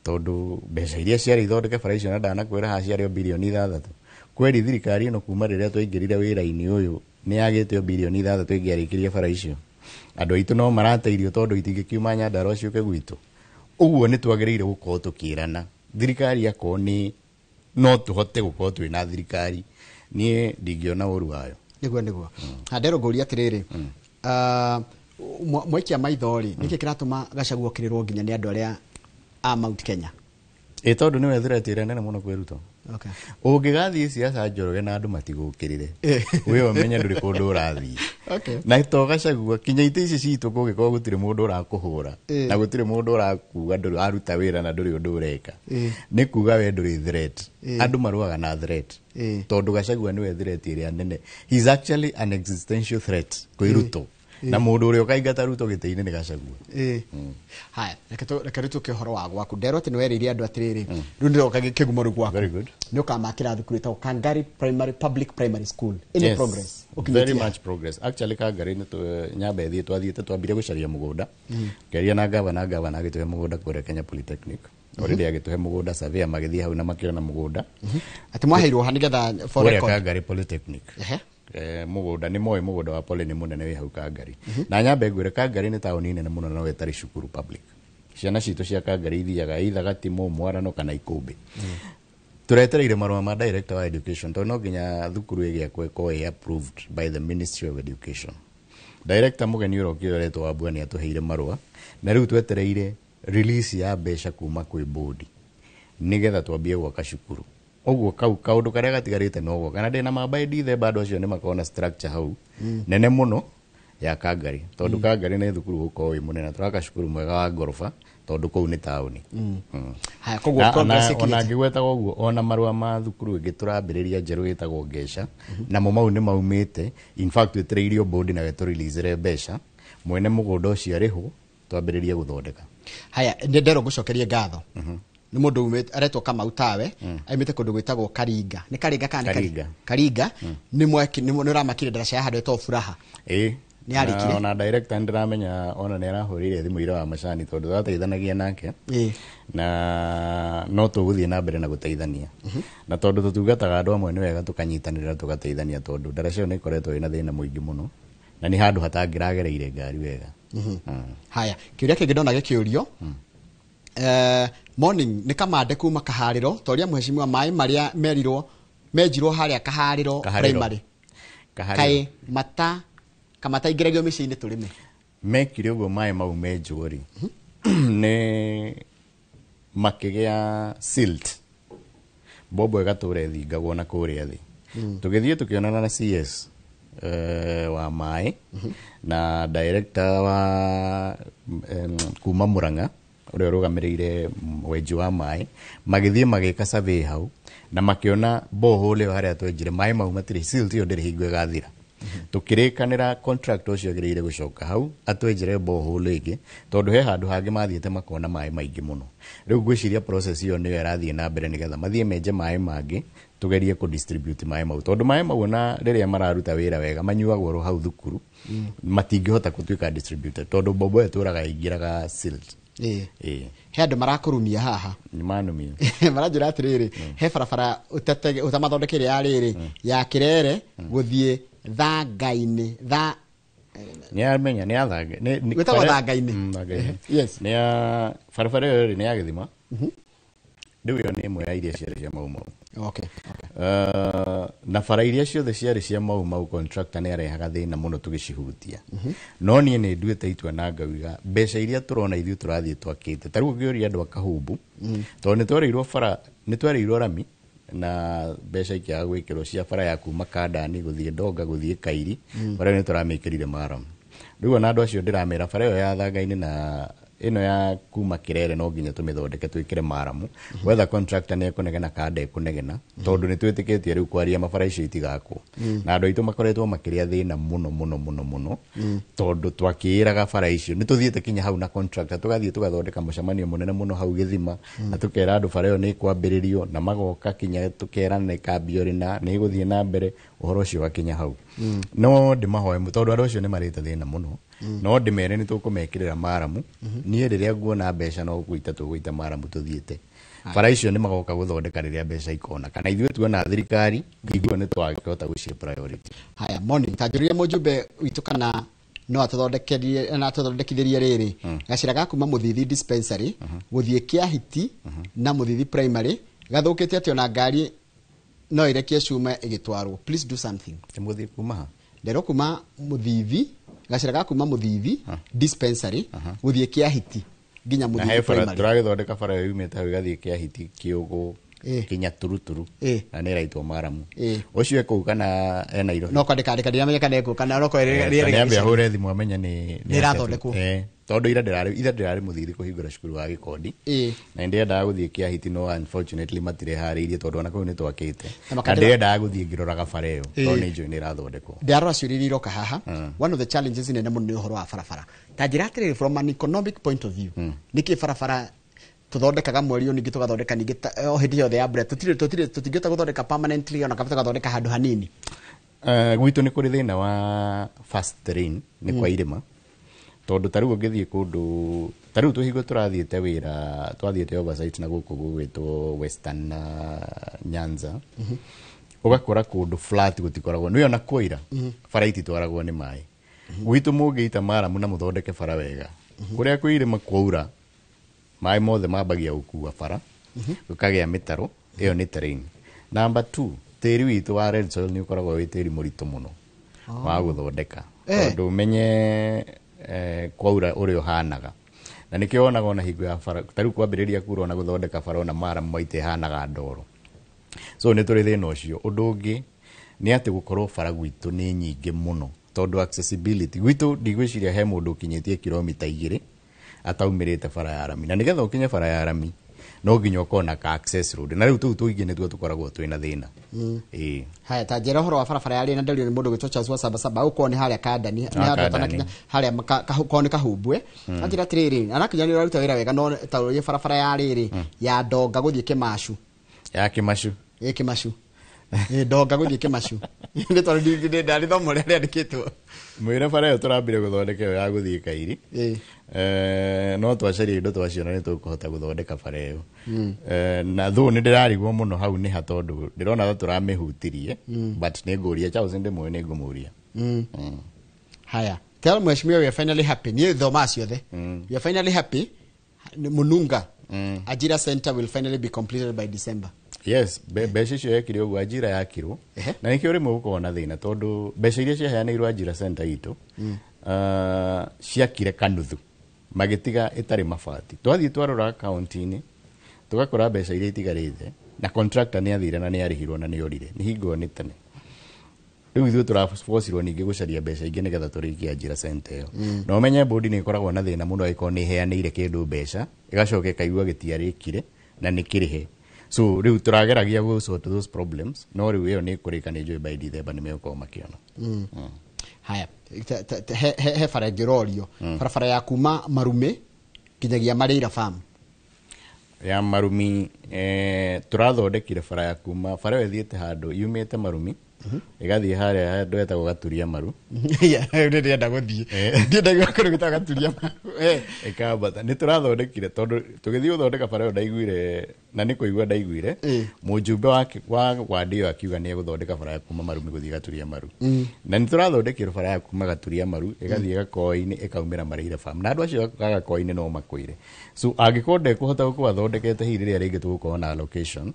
tondũ mbeca iria ciarĩ ithondeke bara icio na ndanakwĩra haha ciarĩ birioni 6 kweri thirikari ĩno kuma rĩrĩa twaingĩrire wĩra-inĩ ũyũ nĩ yagĩte birioni 6 ĩngĩarĩkĩria bara icio andũ aitũ no marateithio tondũ itingĩkiuma Nyandarua ciũke gwitũ ũguo nĩ twagĩrĩire gũkorwo tũkĩrana thirikari yako no tũhote gũkorwo twĩna thirikari niĩ ndingĩona ũru wayo nĩguo handero ngũria atĩrĩrĩ mwaikia maitho rĩ nĩkĩ kĩratũma Gachagua kĩrĩrwo nginya nĩ andũ arĩa a Mount Kenya tondũ nĩwe threat ĩrĩa nene mũno kwĩruta ũngĩgathiĩ ciaca Njoroge na andũ matigũkĩrĩre we ũmenye ndũrĩ kũndũ ũrathiĩ na to Gachagua kinya itĩ ici citũ kũngĩkorwo gũtirĩ mũndũ ũrakũhũra na gũtirĩ mũndũ ũrakuga ndũrĩ aruta wĩra na ndũrĩ ũndũ ũreka nĩ kuga we ndũrĩ threat andũ maruaga na threat tondũ Gachagua nĩwe threat ĩrĩa nene he is actually an existential threat kwĩruto na mundu uria ukaingata Ruto giti-ini ni Gachagua. Haya, reke ritu ke horo wa gwaku ndero ati nwerire andu atiriri ru ndiroka kigumoru gwaku. Very good. Ni ukamakira thukuru ta Kangari Public Primary School. Any progress? Very much progress. Actually Kangari ni nyambe thie twathiete twambire gucaria mugunda. Keria na gavana agituhe mugunda kure Kenya Polytechnic. Already agituhe mugunda survey magithie hau na makiona mugunda. Ati mwaheirwo ha nigetha for record. Kangari Polytechnic. Mugunda ni moyo mugunda wa Poly ni munene wi hau Kangari. Na nyambe ngwire Kangari ni tauni nene muno no wetari cukuru public. Ciana citu cia Kangari ithiaga itha Gatimo, Mwarano kana Ikumbi. Turetereire marua ma director wa education to no nginya thukuru ige ko approved by the Ministry of Education. Director mugeni urokio reto wa bwana atuheire marua na riu twetereire release ya mbeca kuma kwi board nigetha twambie gwaka cukuru. Oguo kaundu karia gatigarite no go kana ndina mabai dithe bado acio ni makona structure hau nene muno ya Kangari tondu Kangari ni thukuru uko wi munene turaka cukuru mwega wa ngorofa tondu kou ni tauni. Haya kogwo progress ikiri ona ngigweta oguo ona marua ma thukuru ingi turambiriria njeru itagwo Gesha na mo mau ni maumite. In fact twetereirio board na geto release mbeca mwene mugunda ucio ariho twambiririe guthondeka. Haya ndero gucokerie ngatho ni mundu umite aretwo Kamau tawe aimite kundu gwitagwo Karinga ni Karinga kana Karinga ni mweki ni ramakire ndaraca ya handu eto Furaha ni arikire ona director ndiramenya ona ni arahurire thimu ira wa macani tondu twateithanagia nake na no tuguthie na mbere na guteithania na tondu tutugataga andu amwe ni wega tukanyitanira tugateithania tondu ndaraca ni ikoretwo ina thina muingi muno na ni handu hatangiragereire ngari wega. Haya kiuria kingi ndona gikiurio morning ni Kamande kuma Kahariro toria mheshimiwa mai maria menjirwo haria Kahariro primary kai kamata igeregio micini turime mekire ugo mai mau menjuri ne makigea silt bobo gature thingagwo na kuria thi tugithie tukionana na CS wa mai na director wa kuma Muranga uria rugamirire wenji wa mai magithie magika survey hau na makiona bohole haria twenjire mai mau matiri silt yo ndiri hingwe gathira tukirikanira contract ucio agirire gucoka hau atwenjire bohole ingi tondu he handu hangi mathiete makona mai maingi muno riu gwiciria process iyo ni irathie na mbere nigetha mathie menje mai mangi tugerie ku distribute mai mau tondu mai mau na riria mararuta wira wega manyuagwo ro hau thukuru matingihota kutuika distributed tondu bobo eturaga ingiraga silt he andu marakurumia haha ni manumia maranjira atiriri he barabara utamathondekere ya riri ya Kirere guthie Thangaini ni amenya ni athanga ni wetagwo Thangaini yes ni ya barabara yo ni ya Githima ndiyo yo ni imwe ya iria ciari cia mau mau na bara iria ciothe ciari cia mau mau contractor ni arehaga thina muno tugicihutia no nie ni nduite itua na ngauga mbeca iria turona ithu turathie twakite tariu ngiuria andu akahumbu to ni twareirwo bara ni twareirwo rami na mbeca ikia gwikirwo cia bara ya kuma Kandani guthie Ndonga guthie Kairi bara ni turamikirire maram riu na andu acio ndiramera bara yo ya Thangaini na ino ya kuma Kirere no nginya tumithondeke twikire maramu whether contractor ne kunegena kande kunegena tondu ni twitikitie riu kwaria mabara icio itigakwo na andu aitu makoretwo makiria thina muno tondu twakiraga bara icio ni tuthiete kinya hau na contractor tugathie tugathondeka mucemanio munene muno hau Githima na tukera andu bara yo ni kwambiririo na magoka kinya tukera na ikambio rina ni guthie na mbere uhoro ucio wakinya hau no ndimahoe tondu andu acio ni marite thina muno no ndimere ni tukumekirira maramu nie riria nguona mbeca no guita tuguita maramu tuthiete bara icio ni magoka guthondeka riria mbeca ikona kana ithuĩ tuona thirikari igua ni twakihota gucie priority. Haya morning tajuria mujumbe witu kana no atuthondekithirie riri gacira gakuma Muthithi dispensary guthie Kiahiti na Muthithi primary gathukite atio na ngari no irekie cuma igitwarwo please do something. Muthi kuma ndero kuma Muthithi gacira gakuma Muthithi dispensary guthie Kiahiti ginya Muthithi primary turagithondeka bara yo yumete hau gathie Kiahiti Kiugu kinya turuturu na ni raitwo maramu ucio eko kana ena iro no kwandika ndika ndiramenya kana eko kana roko riri ni ambe ahure thimu amenya ni rathondekwo tondu ira ndirari muthithi kuhingura cukuru wa Gikondi na ndiendaga guthie Kiahiti no unfortunately matire hariirie tondu ona kau ni twakite na ndiendaga guthie ngiroraga bara iyo tondu ni njui ni irathondekwo ndarora ciuria iroka haha one of the challenges nene muno ni uhoro wa barabara ta njira atiri from an economic point of view niki barabara tuthondekaga mweri ningi tugathondeka ningi o hindi yothe ya mbura tutingita guthondeka permanently ona kabita guthondeka handu hanini gwitu ni kuri thina wa fast terrain ni kwa irima tondu tariu ngithie kundu tariu tuhigo turathiete wira twathiete oversight na guku gwitwo Western Nyanza ugakora kundu flat gutikoragwo ni ona kuira faraiti twaragwo ni mai gwitu mungiita Maramu na muthondeke fara wega kuria kwirima kwaura mai mothe mabagia gukua fara ukagia mitaro iyo ni terrain. Number 2 tiri witu wa red soil ni ukoragwo wi tiri murito muno wa guthondeka tondu menye kwaura uri uhanaga na nikio onaga ona hingo ya fara tariu kwambiriria kura ona guthondeka fara ona Maramu maite hanaga ndoro so ni turi thina ucio undu ungi ni ati gukorwo fara gwitu ni nyingi muno tondu accessibility gwitu ndigwiciria he mundu kinyitie kilomita 2 ataumirite fara ya rami na nigetha ukinye fara ya rami no nginya ukona ka access road na riu tu tuingi ni tuo tukoragwo twina thina haya ta njira horo wa barabara ya rina ndario ni mundu gitwa wa Sabasaba uko ni haria kandani ni haria haria kahukoni kahumbwe anjira tiriri anakinya ni raruta wira wega no ta uri barabara ya riri ya Ndonga guthie Kimashu Kimashu Ndonga guthie Kimashu ni tondu ndi ndari thomo ria riandikitwo mwira bara yo turambire guthondeka ya guthie Kairi no twacaria indo twaciona ni tukuhota guthondeka bara iyo na thu ni ndirarigwo muno hau ni hatondu ndirona ta turamihutirie but ni nguria Charles ndimwe ni ngumuria haya tell mheshimiwa we are finally happy ni thoma ciothe we are finally happy Mununga Ajira Center will finally be completed by December. Yes, beca cio yekire uguo Ajira yakirwo na nikio rimwe gukorwo na thina tondu beca iria ciaheanirwo Ajira Center itu ciakire kanuthu magitiga itari mabati twathie twarora account-ini tugakora beca iria itigarite na contractor ni athire na ni arihirwo na ni orire ni hingo ni tene riu ithuĩ tũraforcirwo ningĩ gũcaria mbeca ingĩ nĩgetha tũrĩkie Ajira Center ĩyo no menye bodi nĩ ĩkoragwo na thĩna mũno angĩkorwo nĩ ĩheanĩire kĩndũ mbeca ĩgacoka ĩkaigua gĩtiarĩkire na nĩ kĩrĩhe so rĩu tũrageragia gũ sort those problems no rĩu ĩyo nĩ ĩkũrĩka nĩ njũĩ by December nĩ megũkorwo makĩona haya he bara ngĩrorio barabara ya kuma Marume kinyagia Marĩra farm ya Marumi tũrathondekire bara ya kuma bara ĩyo ĩthiĩte handũ yumĩte Marumi igathie haria handu etagwo Gaturia Maru nĩ ndenda guthie ndiendaga kũrĩ gũtaga Gaturia Maru ikambata nĩ tũrathondekire tondu tũgĩthie gũthondeka bara ĩyo ndaiguire na nĩ kũigua ndaiguire mũjumbe wa wadi ĩyo akiuga nĩ egũthondeka bara ya kuma Marumi gũthie Gaturia Maru na nĩ tũrathondekire bara ya kuma Gaturia Maru ĩgathie Gakoi-inĩ ĩkaumĩra Marĩra farm na andũ acio Gakoi-inĩ no makwĩre so angĩkorwo ndekũhota gũkorwo athondekete hihi rĩrĩa rĩngĩ tũgũkorwo na allocation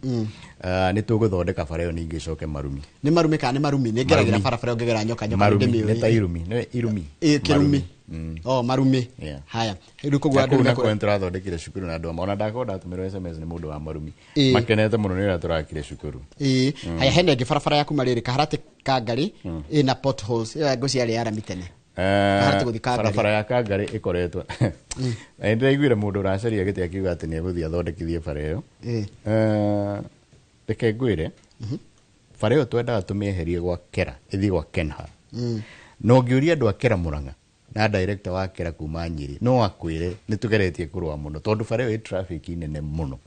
nĩ tũgũthondeka bara ĩyo ningĩ ĩcoke Marumi ni Marume kana ni Marumi ni ngeragira barabara ngegera nyoka ni ta Irumi Kirumi Marume haya riu kugwa andu na ko turathondekire cukuru na andu ona ndakonda tumirwo SMS ni mundu wa Marumi makenete muno ni turakire cukuru haya hene ngi barabara yaku mariri kaharate Kangari ina potholes ngociari ara mitene kaharate guthi Kangari barabara ya Kangari ikoretwo ndiraiguire mundu uracaria gite akiuga ati ni guthi athondekithie bara iyo reke ngwire bara ĩyo twendaga tũmĩeherie gwa Kera ĩthiĩ gwa Kenha no ngĩũria andũ a Kera Mũrang'a na director wa Kera kuma Nyĩrĩ no akwĩre nĩ tũgeretie kũrũa mũno tondũ bara ĩyo ĩ traffic nene mũno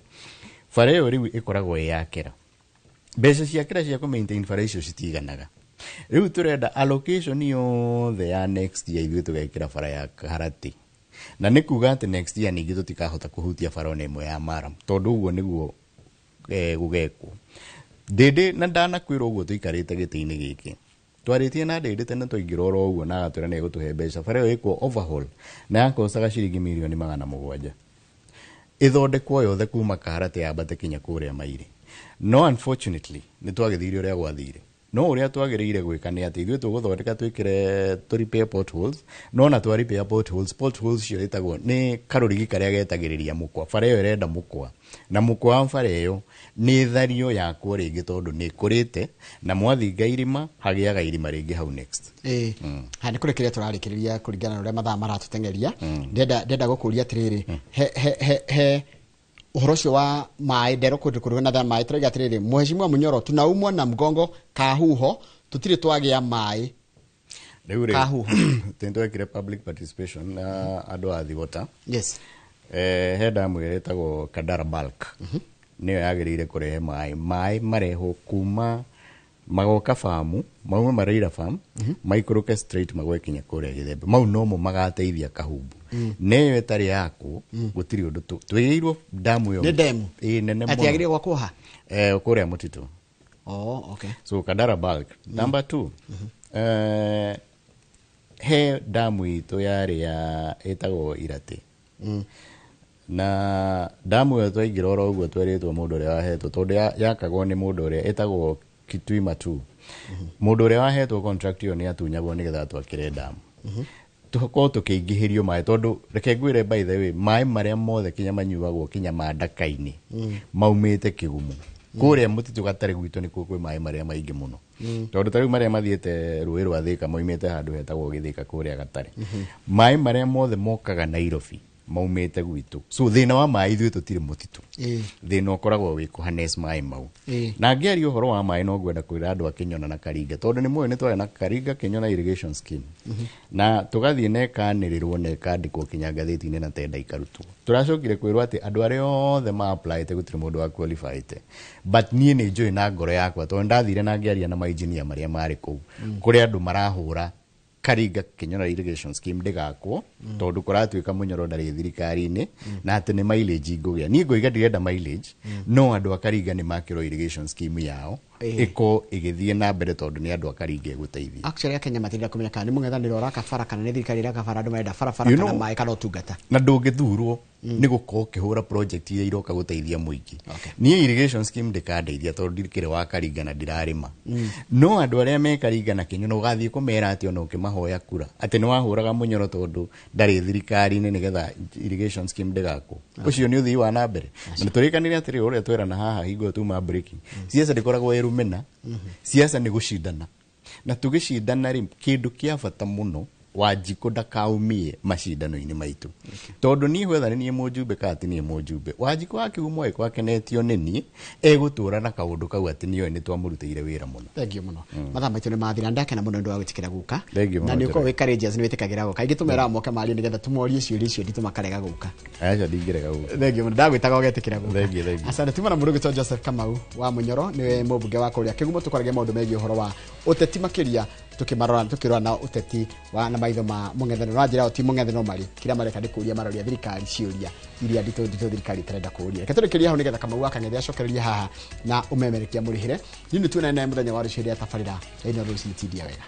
bara ĩyo rĩu ĩkoragwo ĩ ya Kera mbeca cia Kera cia kũ-maintain bara icio citiganaga rĩu tũrenda allocation yothe ya next year ithuĩ tũgekĩra bara ya Kaharati na nĩ kuga atĩ next year ningĩ tũtikahota kũhutia bara ona ĩmwe ya Maramu tondũ ũguo nĩguo gũgekwo Dede na ndana kwiro uguo tuikarite giti-ini giki twaritie na Dede tene tuingirora uguo na agatwira ni gutuhe mbeca bara ĩyo ĩkwo overhaul na yakocaga ciringi milioni 700 ithondekwo yothe kuma Kaharati yambate kinya kuria Mairi no unfortunately ni twagithire uria gwathire no uria twagiriire gwika ni ati ithuĩ tũgũthondeka twĩkĩre tũrepair potholes no na twa repair potholes cio itagwo ni karũrigi karĩa getagĩrĩria mũkwa bara ĩyo ĩrenda mũkwa na mũkwa wa bara ĩyo nĩ thario yakwo rĩngĩ tondũ nĩ kũrĩte na mwathinga irima hagĩaga irima rĩngĩ hau next ha nĩ kũrĩkĩrĩa tũrarĩkĩrĩria kũringana na ũrĩa mathaa maratũteng'eria ndenda gũkũria atĩrĩrĩ he uhoro ũcio wa maĩ ndero kũndũ na maĩ tũraiga atĩrĩrĩ Mheshimiwa Munyoro tunaumwa na mgongo kahuho tutirĩ twagĩa maĩ rĩu kahuho twekire public participation na andũ a Thigota yes he damu ĩretagwo Kadara Bulk nĩyo yagĩrĩire kũrehe maĩ marehwo kuma magoka famu maume Maraira farm maikũrũke straight magwekinya kũrĩa Gĩthembe mau nomo magateithia Kahumbu neyo ĩtarĩ yakwo gũtirĩ ũndũ twĩgĩirwo damu yo nĩ demu nene mũno ati yagĩrĩire gwakwo ha kũrĩa Mũtitũ okay so Kadara Bulk number 2 he damu itũ yarĩ ya ĩtagwo Iratĩ na damu ĩyo twaingĩra oro ũguo twerĩtwo mũndũ ũrĩa wahetwo tondũ yakagwo nĩ mũndũ ũrĩa ĩtagwo Kitui tu mũndũ ũrĩa wahetwo contract ĩyo nĩ atunyagwo nĩgetha twakĩre damu tũkorwo tũkĩingĩhĩrio maĩ tondũ reke ngwĩre by the way maĩ marĩa mothe kinya manyuagwo kinya mandaka-inĩ maumĩte Kĩgumu kũrĩa Mũtitũ gatarĩ gwitũ nĩ kwĩ maĩ marĩa maingĩ mũno tondũ tarĩu marĩa mathiĩte rũĩ rwa Thĩka moimĩte handũ hetagwo Gĩthĩka kũrĩa gatarĩ maĩ marĩa mothe mokaga Nairobi maumĩte gwitũ so thĩna wa maĩ ithuĩ tũtirĩ Mũtitũ thĩna ũkoragwo wĩ kũhanes maĩ mau na ngĩaria ũhoro wa maĩ no ngwenda kwĩra andũ a Kĩnyona na Karinga tondũ nĩ mũĩ nĩ twarĩ na Karinga Kĩnyona irrigation scheme na tũgathiĩ na ĩkanĩrĩrwo na ĩkandĩkwo kinya ngathĩti-inĩ na tenda ikarutwo tũracokire kwĩrwo atĩ andũ arĩa othe ma-applyĩte gũtirĩ mũndũ wa qualifyĩte but niĩ nĩ njũĩ na ngoro yakwa tondũ ndathire na ngĩaria na mainjinia marĩa marĩ kũu kũrĩ andũ marahũra Karinga Kĩnyona irrigation scheme ndĩgakwo tondũ kũratuĩka Munyoro ndarĩ thirikari-inĩ na atĩ nĩ mileage ngũgĩa niĩ ngũiga ndirenda mileage no andũ a Karinga nĩ makĩrwo irrigation scheme yao ĩko ĩgĩthiĩ na mbere tondũ nĩ andũ a Karinga ĩgũteithia actually Kenya matinda kũmenya kana nĩ mũng'ethanĩro ũraka bara kana nĩ thirikari ĩraka bara andũ marenda bara kana maĩ kana ũtungata na ndũngĩthurwo nĩ gũkorwo ũkĩhũra project iria iroka gũteithia mũingĩ niĩ irrigation scheme ndĩkandeithia tondũ ndirikĩrĩ wa Karinga na ndirarĩma no andũ arĩa me Karinga na Kĩnyona ũgathiĩ kũmera atĩ ona ũkĩmahoya kura atĩ nĩ wahũraga Munyoro tondũ ndarĩ thirikari-inĩ nĩgetha irrigation scheme ndĩgakwo ũcio nĩ ũthii wa na mbere na tũrĩkanĩre atĩrĩ ũrĩa twerana haha hingo tuma breaking siasa ndĩkoragwo rumena siasa nĩ gũcindana na tũgĩcindana rĩ kĩndũ kĩa bata mũno Wanjikũ ndakaumie macindano-inĩ maitũ tondũ niĩ whether nĩ mũjumbe kana ti nĩ mũjumbe Wanjikũ akiuma ĩko akenetio nĩ niĩ egũtũra na kaũndũ kau atĩ nĩoĩ nĩ twamũrutĩire wĩra mũno thengiũ mũno mathaa maitũ nĩ mathira ndakena mũno nĩ wagũtikĩra guka na nĩ ũkorwo wĩ courageous nĩ wĩtĩkagĩra gũka ingĩ tũmera moke marie nĩgetha tũmorie ciũria icio nditũ makarega gũka aca ndingĩrega gũka thengiũ mũno ndagwĩtaga ũgetĩkĩra gũka thengiũ asante tumana mũndũ gĩtwa Joseph Kamau wa Munyoro nĩwe mũmbunge wa kũrĩa Kĩgumo tũkwaragia maũndũ megiĩ ũhoro wa ũteti makĩria tukirora na uteti wa na maitho ma mũng'ethanĩro na njĩra ti mũng'ethanĩro marĩ kĩrĩa mareka nĩ kũria maroria thirikari ciũria iria nditũ thirikari ĩtarenda kũria reke tũrĩkĩrie hau nĩgetha Kamau akang'ethia acokereria haha na ũmemerekia mũrĩhĩre nĩ tuonane mũthenya wa rũciũ rĩa tabarĩra ĩno rũciũ tidia wega